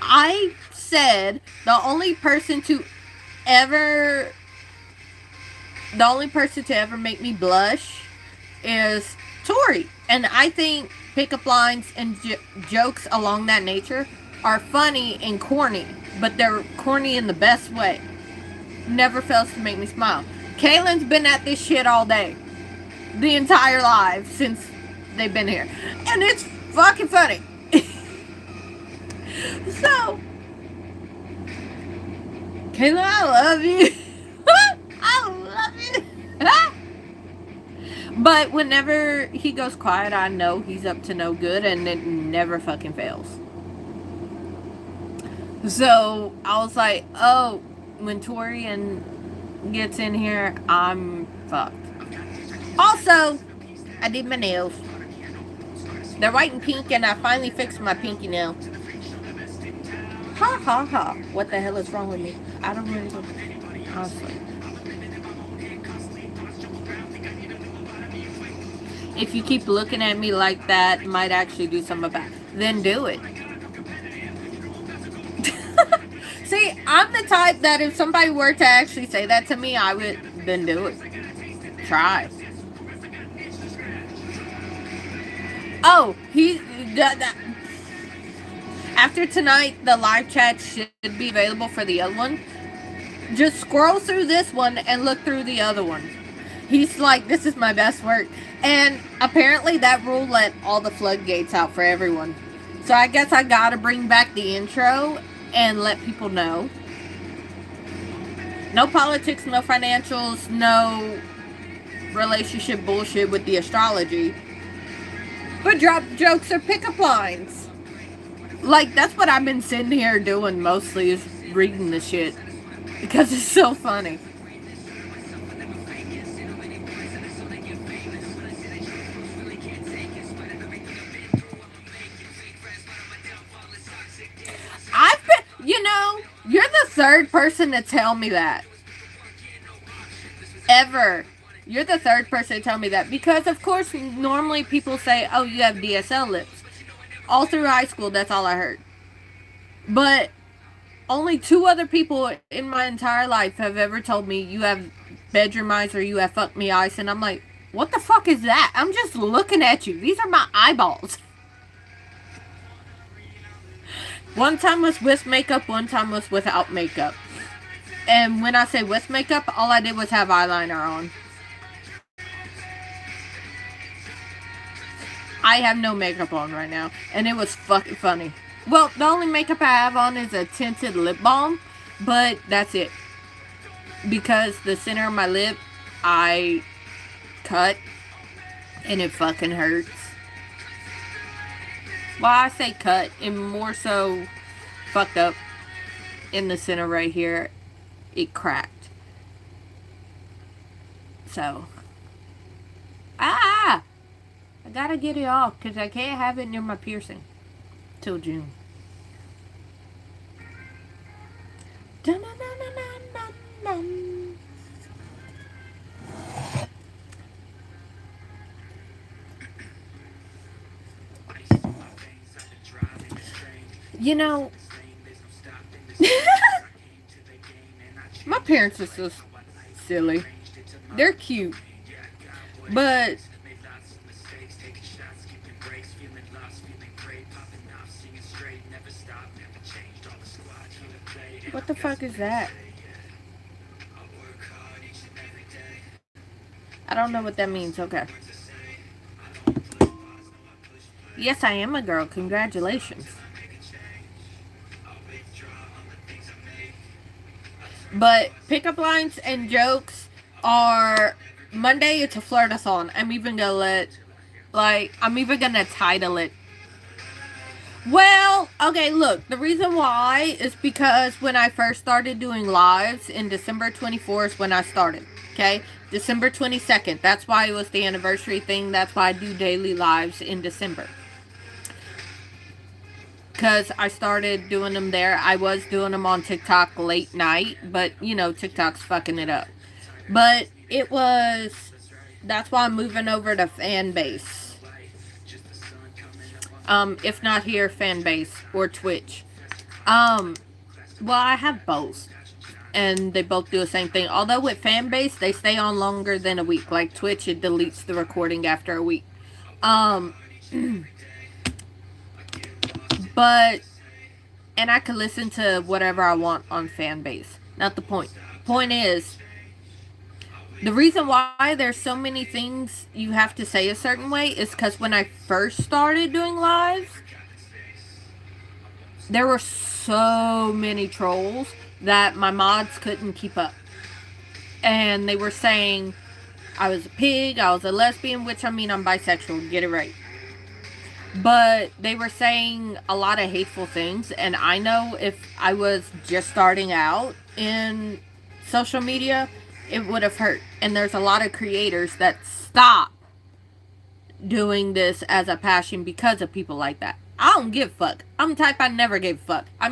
Speaker 1: I said the only person to ever make me blush is Tori. And I think pickup lines and jokes along that nature are funny and corny. But they're corny in the best way. Never fails to make me smile. Kaylin's been at this shit all day. The entire live since they've been here. And it's fucking funny. So, Kaylin, I love you. I love you. But whenever he goes quiet, I know he's up to no good and it never fucking fails. So, I was like, oh, when Torian gets in here, I'm fucked. Also, I did my nails. They're white and pink, and I finally fixed my pinky nail. Ha ha ha. What the hell is wrong with me? I don't really know. Honestly. If you keep looking at me like that, might actually do something about it. Then do it. See, I'm the type that if somebody were to actually say that to me, I would then do it. Try. Oh, after tonight, the live chat should be available for the other one. Just scroll through this one and look through the other one. He's like, this is my best work. And apparently that rule let all the floodgates out for everyone. So I guess I gotta bring back the intro and let people know. No politics, no financials, no relationship bullshit with the astrology. But drop jokes or pickup lines. Like, that's what I've been sitting here doing mostly, is reading the shit. Because it's so funny. I've been, you're the third person to tell me that. Ever. You're the third person to tell me that. Because, of course, normally people say, oh, you have DSL lips. All through high school, that's all I heard. But only 2 other people in my entire life have ever told me you have bedroom eyes or you have fuck me eyes. And I'm like, what the fuck is that? I'm just looking at you. These are my eyeballs. One time was with makeup, one time was without makeup. And when I say with makeup, all I did was have eyeliner on. I have no makeup on right now. And it was fucking funny. Well, the only makeup I have on is a tinted lip balm. But that's it. Because the center of my lip, I cut. And it fucking hurts. Well, I say cut. And more so fucked up in the center right here. It cracked. So. I gotta get it off. Because I can't have it near my piercing. Till June. You know, my parents are so silly. They're cute. But what the fuck is that? I don't know what that means. Okay. Yes, I am a girl. Congratulations. But pickup lines and jokes are Monday. It's a flirtathon. I'm even gonna title it. Well, okay, look, the reason why is because when I first started doing lives in December 24th when I started, okay? December 22nd, that's why it was the anniversary thing. That's why I do daily lives in December. Because I started doing them there. I was doing them on TikTok late night, but, TikTok's fucking it up. But that's why I'm moving over to Fanbase. If not here, Fanbase or Twitch. Well, I have both. And they both do the same thing. Although with Fanbase, they stay on longer than a week. Like Twitch, it deletes the recording after a week. But, and I can listen to whatever I want on Fanbase. Not the point. Point is, the reason why there's so many things you have to say a certain way is because when I first started doing lives, there were so many trolls that my mods couldn't keep up. And they were saying I was a pig, I was a lesbian, which I'm bisexual, get it right. But they were saying a lot of hateful things, and I know if I was just starting out in social media, it would have hurt. And there's a lot of creators that stop doing this as a passion because of people like that. I don't give a fuck. I'm the type I never gave a fuck. I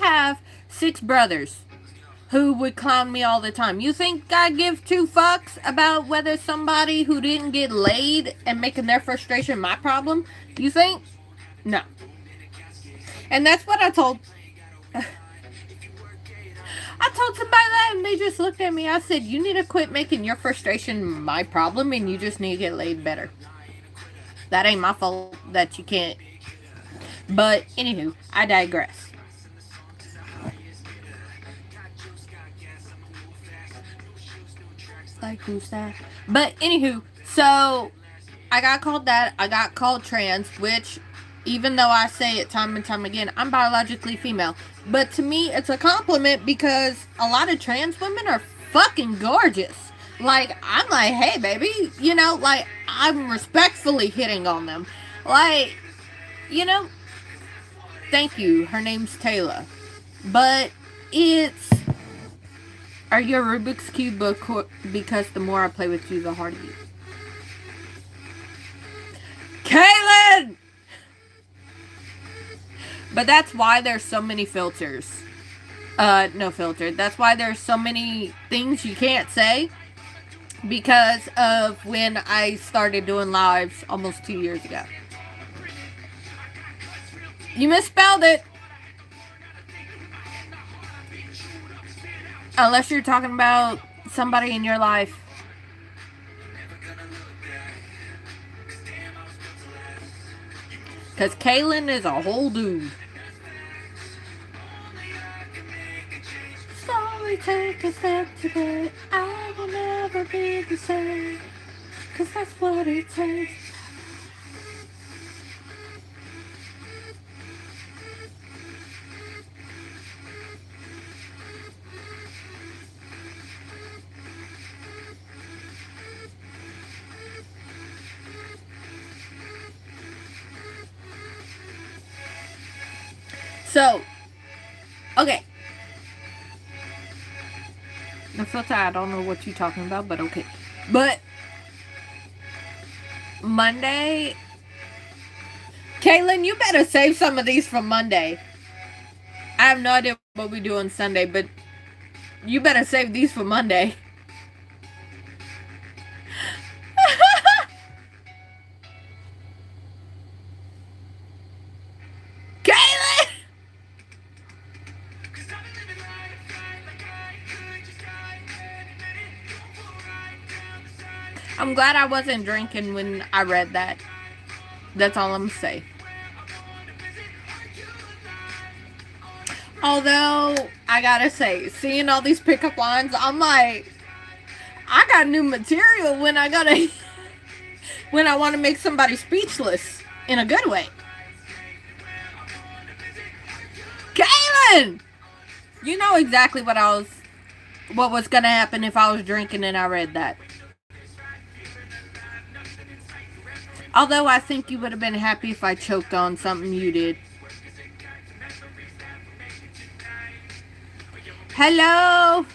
Speaker 1: have 6 brothers who would clown me all the time. You think I give 2 fucks about whether somebody who didn't get laid and making their frustration my problem? You think? No. And that's what I told somebody that, and they just looked at me. I said, you need to quit making your frustration my problem, and you just need to get laid better. That ain't my fault that you can't. But, anywho, I digress. Like, who's that? But, anywho, so I got called that. I got called trans, which, even though I say it time and time again, I'm biologically female. But to me, it's a compliment because a lot of trans women are fucking gorgeous. Like, I'm like, hey, baby, you know, like, I'm respectfully hitting on them. Like, you know, thank you. Her name's Taylor. But it's, are you a Rubik's Cube book? Because the more I play with you, the harder you. Kaylin! But that's why there's so many filters. No filter. That's why there's so many things you can't say. Because of when I started doing lives almost 2 years ago. You misspelled it. Unless you're talking about somebody in your life. Because Kaylin is a whole dude. Slowly take a step today. I will never be the same. Because that's what it takes. So, okay. The filter, I don't know what you're talking about, but okay. But, Monday, Kaylin, you better save some of these for Monday. I have no idea what we do on Sunday, but you better save these for Monday. Kaylin! I'm glad I wasn't drinking when I read that. That's all I'm gonna say. Although, I gotta say, seeing all these pickup lines, I'm like, I got new material when I gotta, when I want to make somebody speechless in a good way. Kaylin! You know exactly what was gonna happen if I was drinking and I read that. Although I think you would have been happy if I choked on something you did. Hello?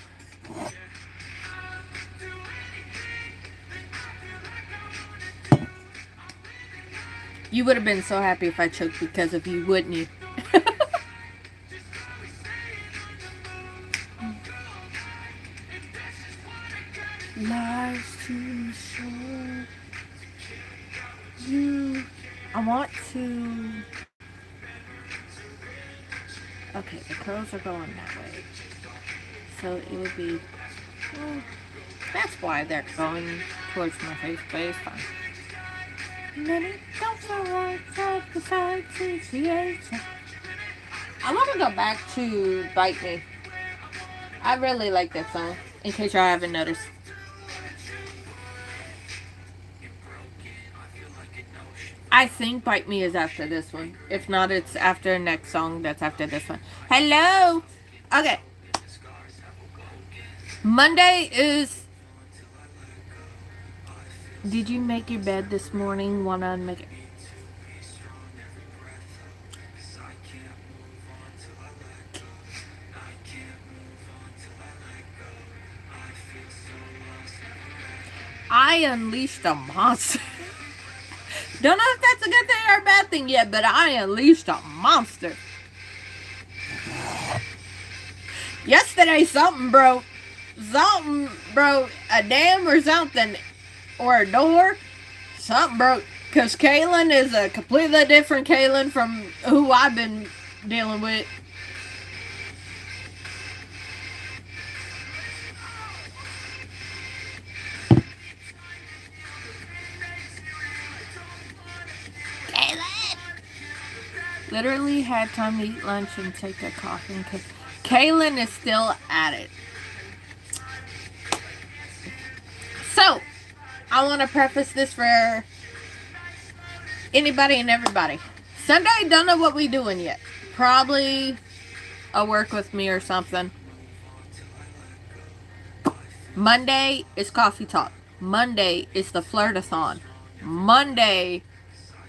Speaker 1: You would have been so happy if I choked because of you, wouldn't you? Life's too short. I want to... Okay, the curls are going that way. So it would be... Well, that's why they're going towards my face, but it's fine. I want to go back to Bite Me. I really like that song, in case y'all haven't noticed. I think Bite Me is after this one. If not, it's after the next song that's after this one. Hello! Okay. Monday is... Did you make your bed this morning? Wanna make it? I unleashed a monster. Don't know if that's a good thing or a bad thing yet, but I unleashed a monster. Yesterday something broke. Something broke. A dam or something. Or a door. Something broke. Because Kaylin is a completely different Kaylin from who I've been dealing with. Literally had time to eat lunch and take a coffee because Kaylin is still at it. So, I want to preface this for anybody and everybody. Sunday, don't know what we doing yet. Probably work with me or something. Monday is coffee talk. Monday is the flirtathon. Monday,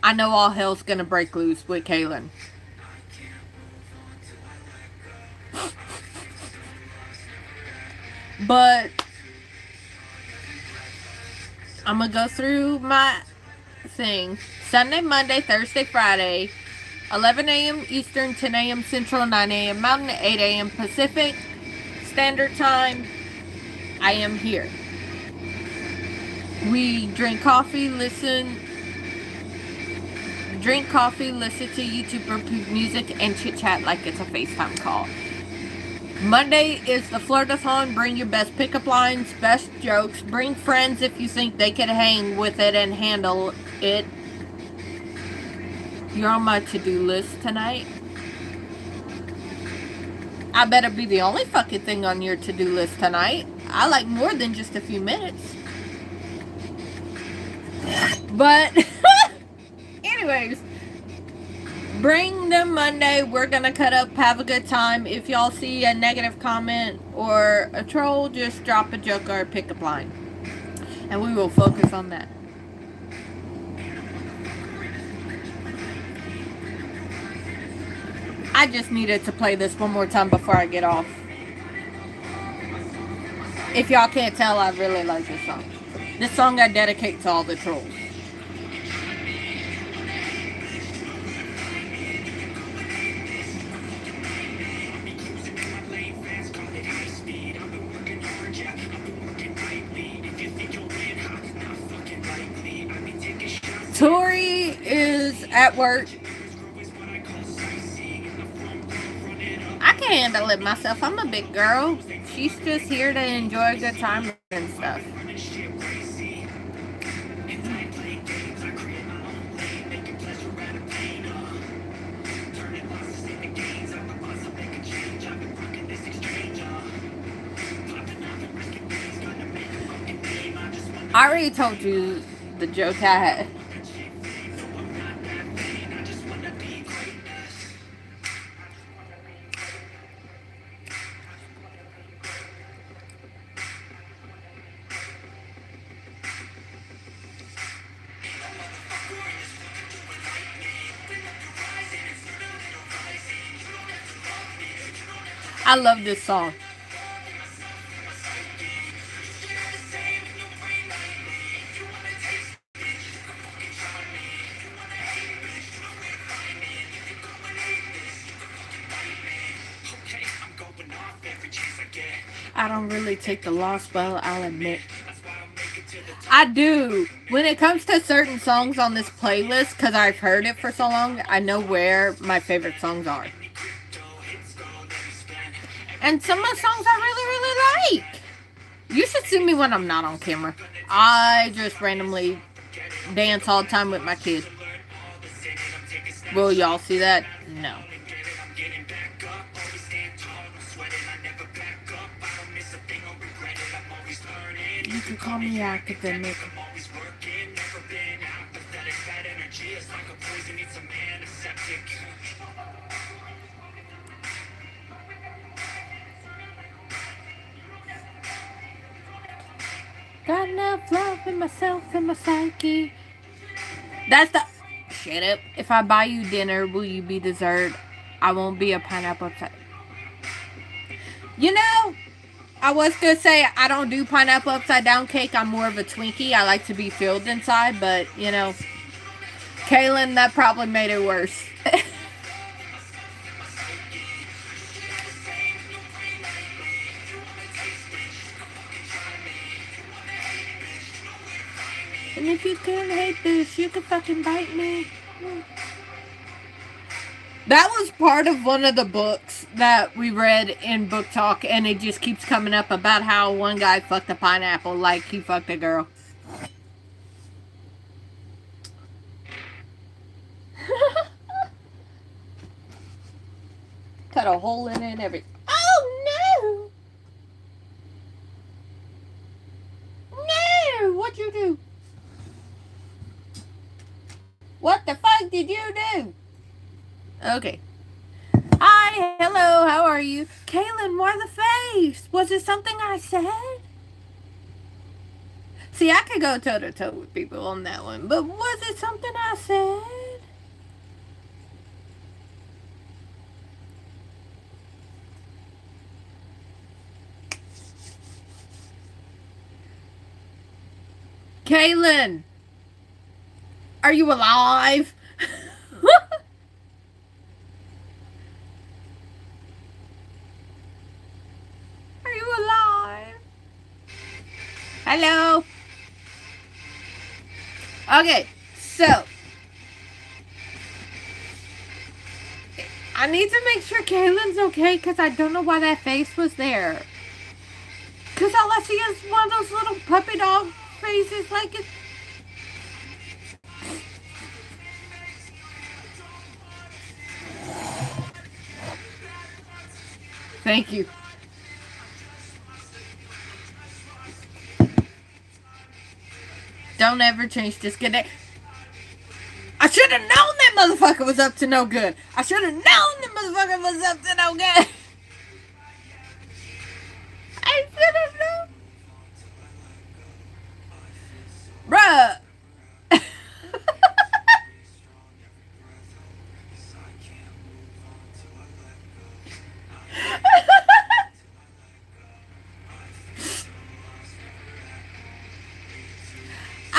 Speaker 1: I know all hell's gonna break loose with Kaylin. But I'm gonna go through my thing. Sunday, Monday, Thursday, Friday, 11 a.m. Eastern, 10 a.m. Central, 9 a.m. Mountain, 8 a.m. Pacific Standard Time. I am here. We drink coffee, listen to YouTube music, and chit chat like it's a FaceTime call. Monday is the flirtathon. Bring your best pickup lines, best jokes. Bring friends if you think they could hang with it and handle it. You're on my to-do list tonight. I better be the only fucking thing on your to-do list tonight. I like more than just a few minutes. But, anyways, bring them Monday. We're gonna cut up, have a good time. If y'all see a negative comment or a troll, just drop a joke or a pickup line. And we will focus on that. I just needed to play this one more time before I get off. If y'all can't tell, I really like this song. This song I dedicate to all the trolls. Tori is at work. I can handle it myself. I'm a big girl. She's just here to enjoy a good time and stuff. I already told you the joke I had. I love this song. I don't really take the loss well, I'll admit. I do. When it comes to certain songs on this playlist, because I've heard it for so long, I know where my favorite songs are. And some of the songs I really, really like. You should see me when I'm not on camera. I just randomly dance all the time with my kid. Will y'all see that? No. You can call me academic. Got enough love in myself and my psyche. That's the... Shut up. If I buy you dinner, will you be dessert? I won't be a pineapple upside... You know, I was going to say I don't do pineapple upside down cake. I'm more of a Twinkie. I like to be filled inside, but, you know, Kaylin, that probably made it worse. And if you can hate this, you can fucking bite me. That was part of one of the books that we read in Book Talk, and it just keeps coming up about how one guy fucked a pineapple like he fucked a girl. Cut a hole in it and everything. Oh no! No! What'd you do? What the fuck did you do? Okay. I Hi, hello, how are you? Kaylin, why the face? Was it something I said? See, I could go toe to toe with people on that one, but was it something I said? Kaylin, are you alive? Are you alive? Hello? Okay, so I need to make sure Kaylin's okay because I don't know why that face was there. Because all I see is one of those little puppy dog faces like it's... Thank you. Don't ever change disconnect. I should have known that motherfucker was up to no good. I should have known that motherfucker was up to no good. I should have known. Bruh.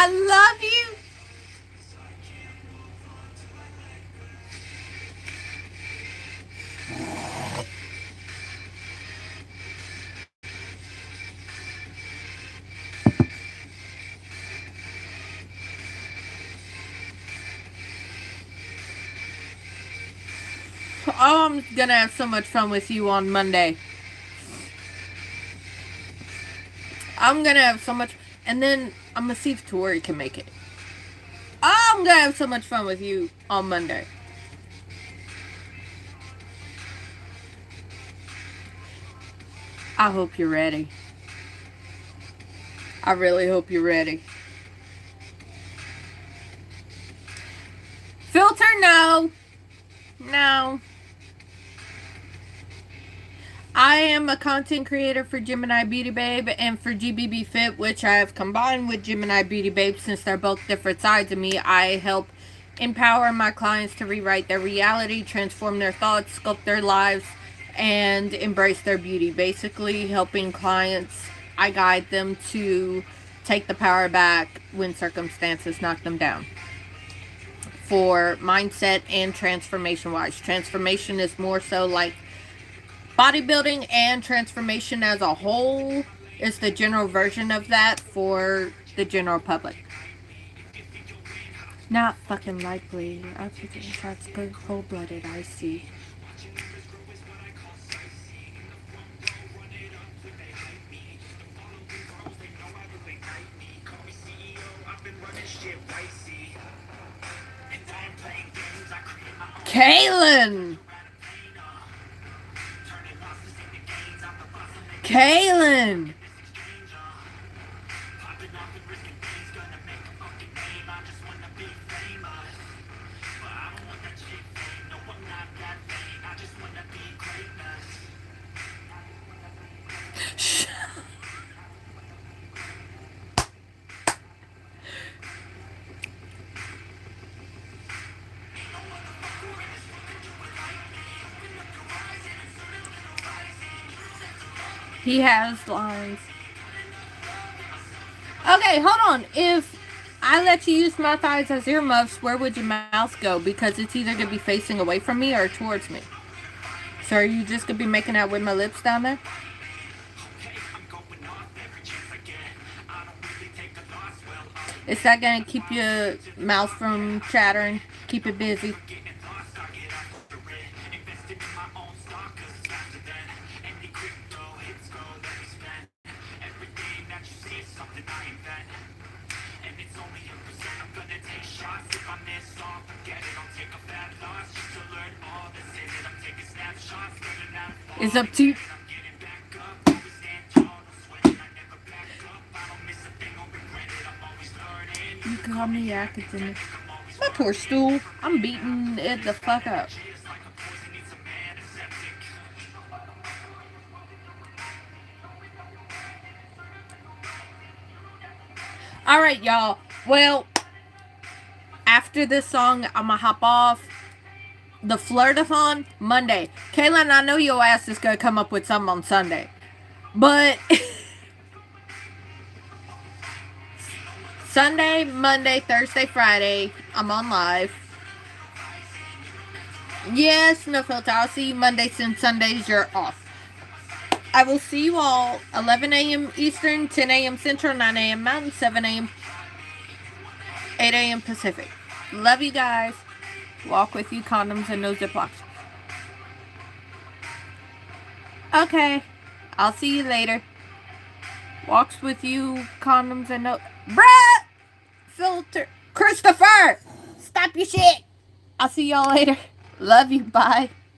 Speaker 1: I love you. Oh, I'm gonna have so much fun with you on Monday. I'm gonna have so much, and then I'm gonna see if Tori can make it. Oh, I'm gonna have so much fun with you on Monday. I hope you're ready. I really hope you're ready. Filter, no. No. I am a content creator for Gemini Beauty Babe and for GBB Fit, which I have combined with Gemini Beauty Babe since they're both different sides of me. I help empower my clients to rewrite their reality, transform their thoughts, sculpt their lives, and embrace their beauty. Basically, helping clients, I guide them to take the power back when circumstances knock them down. For mindset and transformation wise. Transformation is more so like bodybuilding, and transformation as a whole is the general version of that for the general public. Not fucking likely. I think that's good, cold-blooded, I see. Kaylin! Kaylin! He has lines. Okay, hold on. If I let you use my thighs as earmuffs, where would your mouth go? Because it's either going to be facing away from me or towards me. So are you just going to be making out with my lips down there? Is that going to keep your mouth from chattering? Keep it busy? It's up to you. You call me academic. My poor stool. I'm beating it the fuck up. Alright, y'all. Well, after this song, I'm gonna hop off. The Flirtathon, Monday. Kaylin, I know your ass is gonna come up with something on Sunday. But Sunday, Monday, Thursday, Friday, I'm on live. Yes, no filter. I'll see you Mondays and Sundays. You're off. I will see you all 11 a.m. Eastern, 10 a.m. Central, 9 a.m. Mountain, 7 a.m. 8 a.m. Pacific. Love you guys. Walk with you, condoms and no Ziplocs. Okay. I'll see you later. Walks with you, condoms and no... Bruh! Filter. Christopher! Stop your shit! I'll see y'all later. Love you. Bye.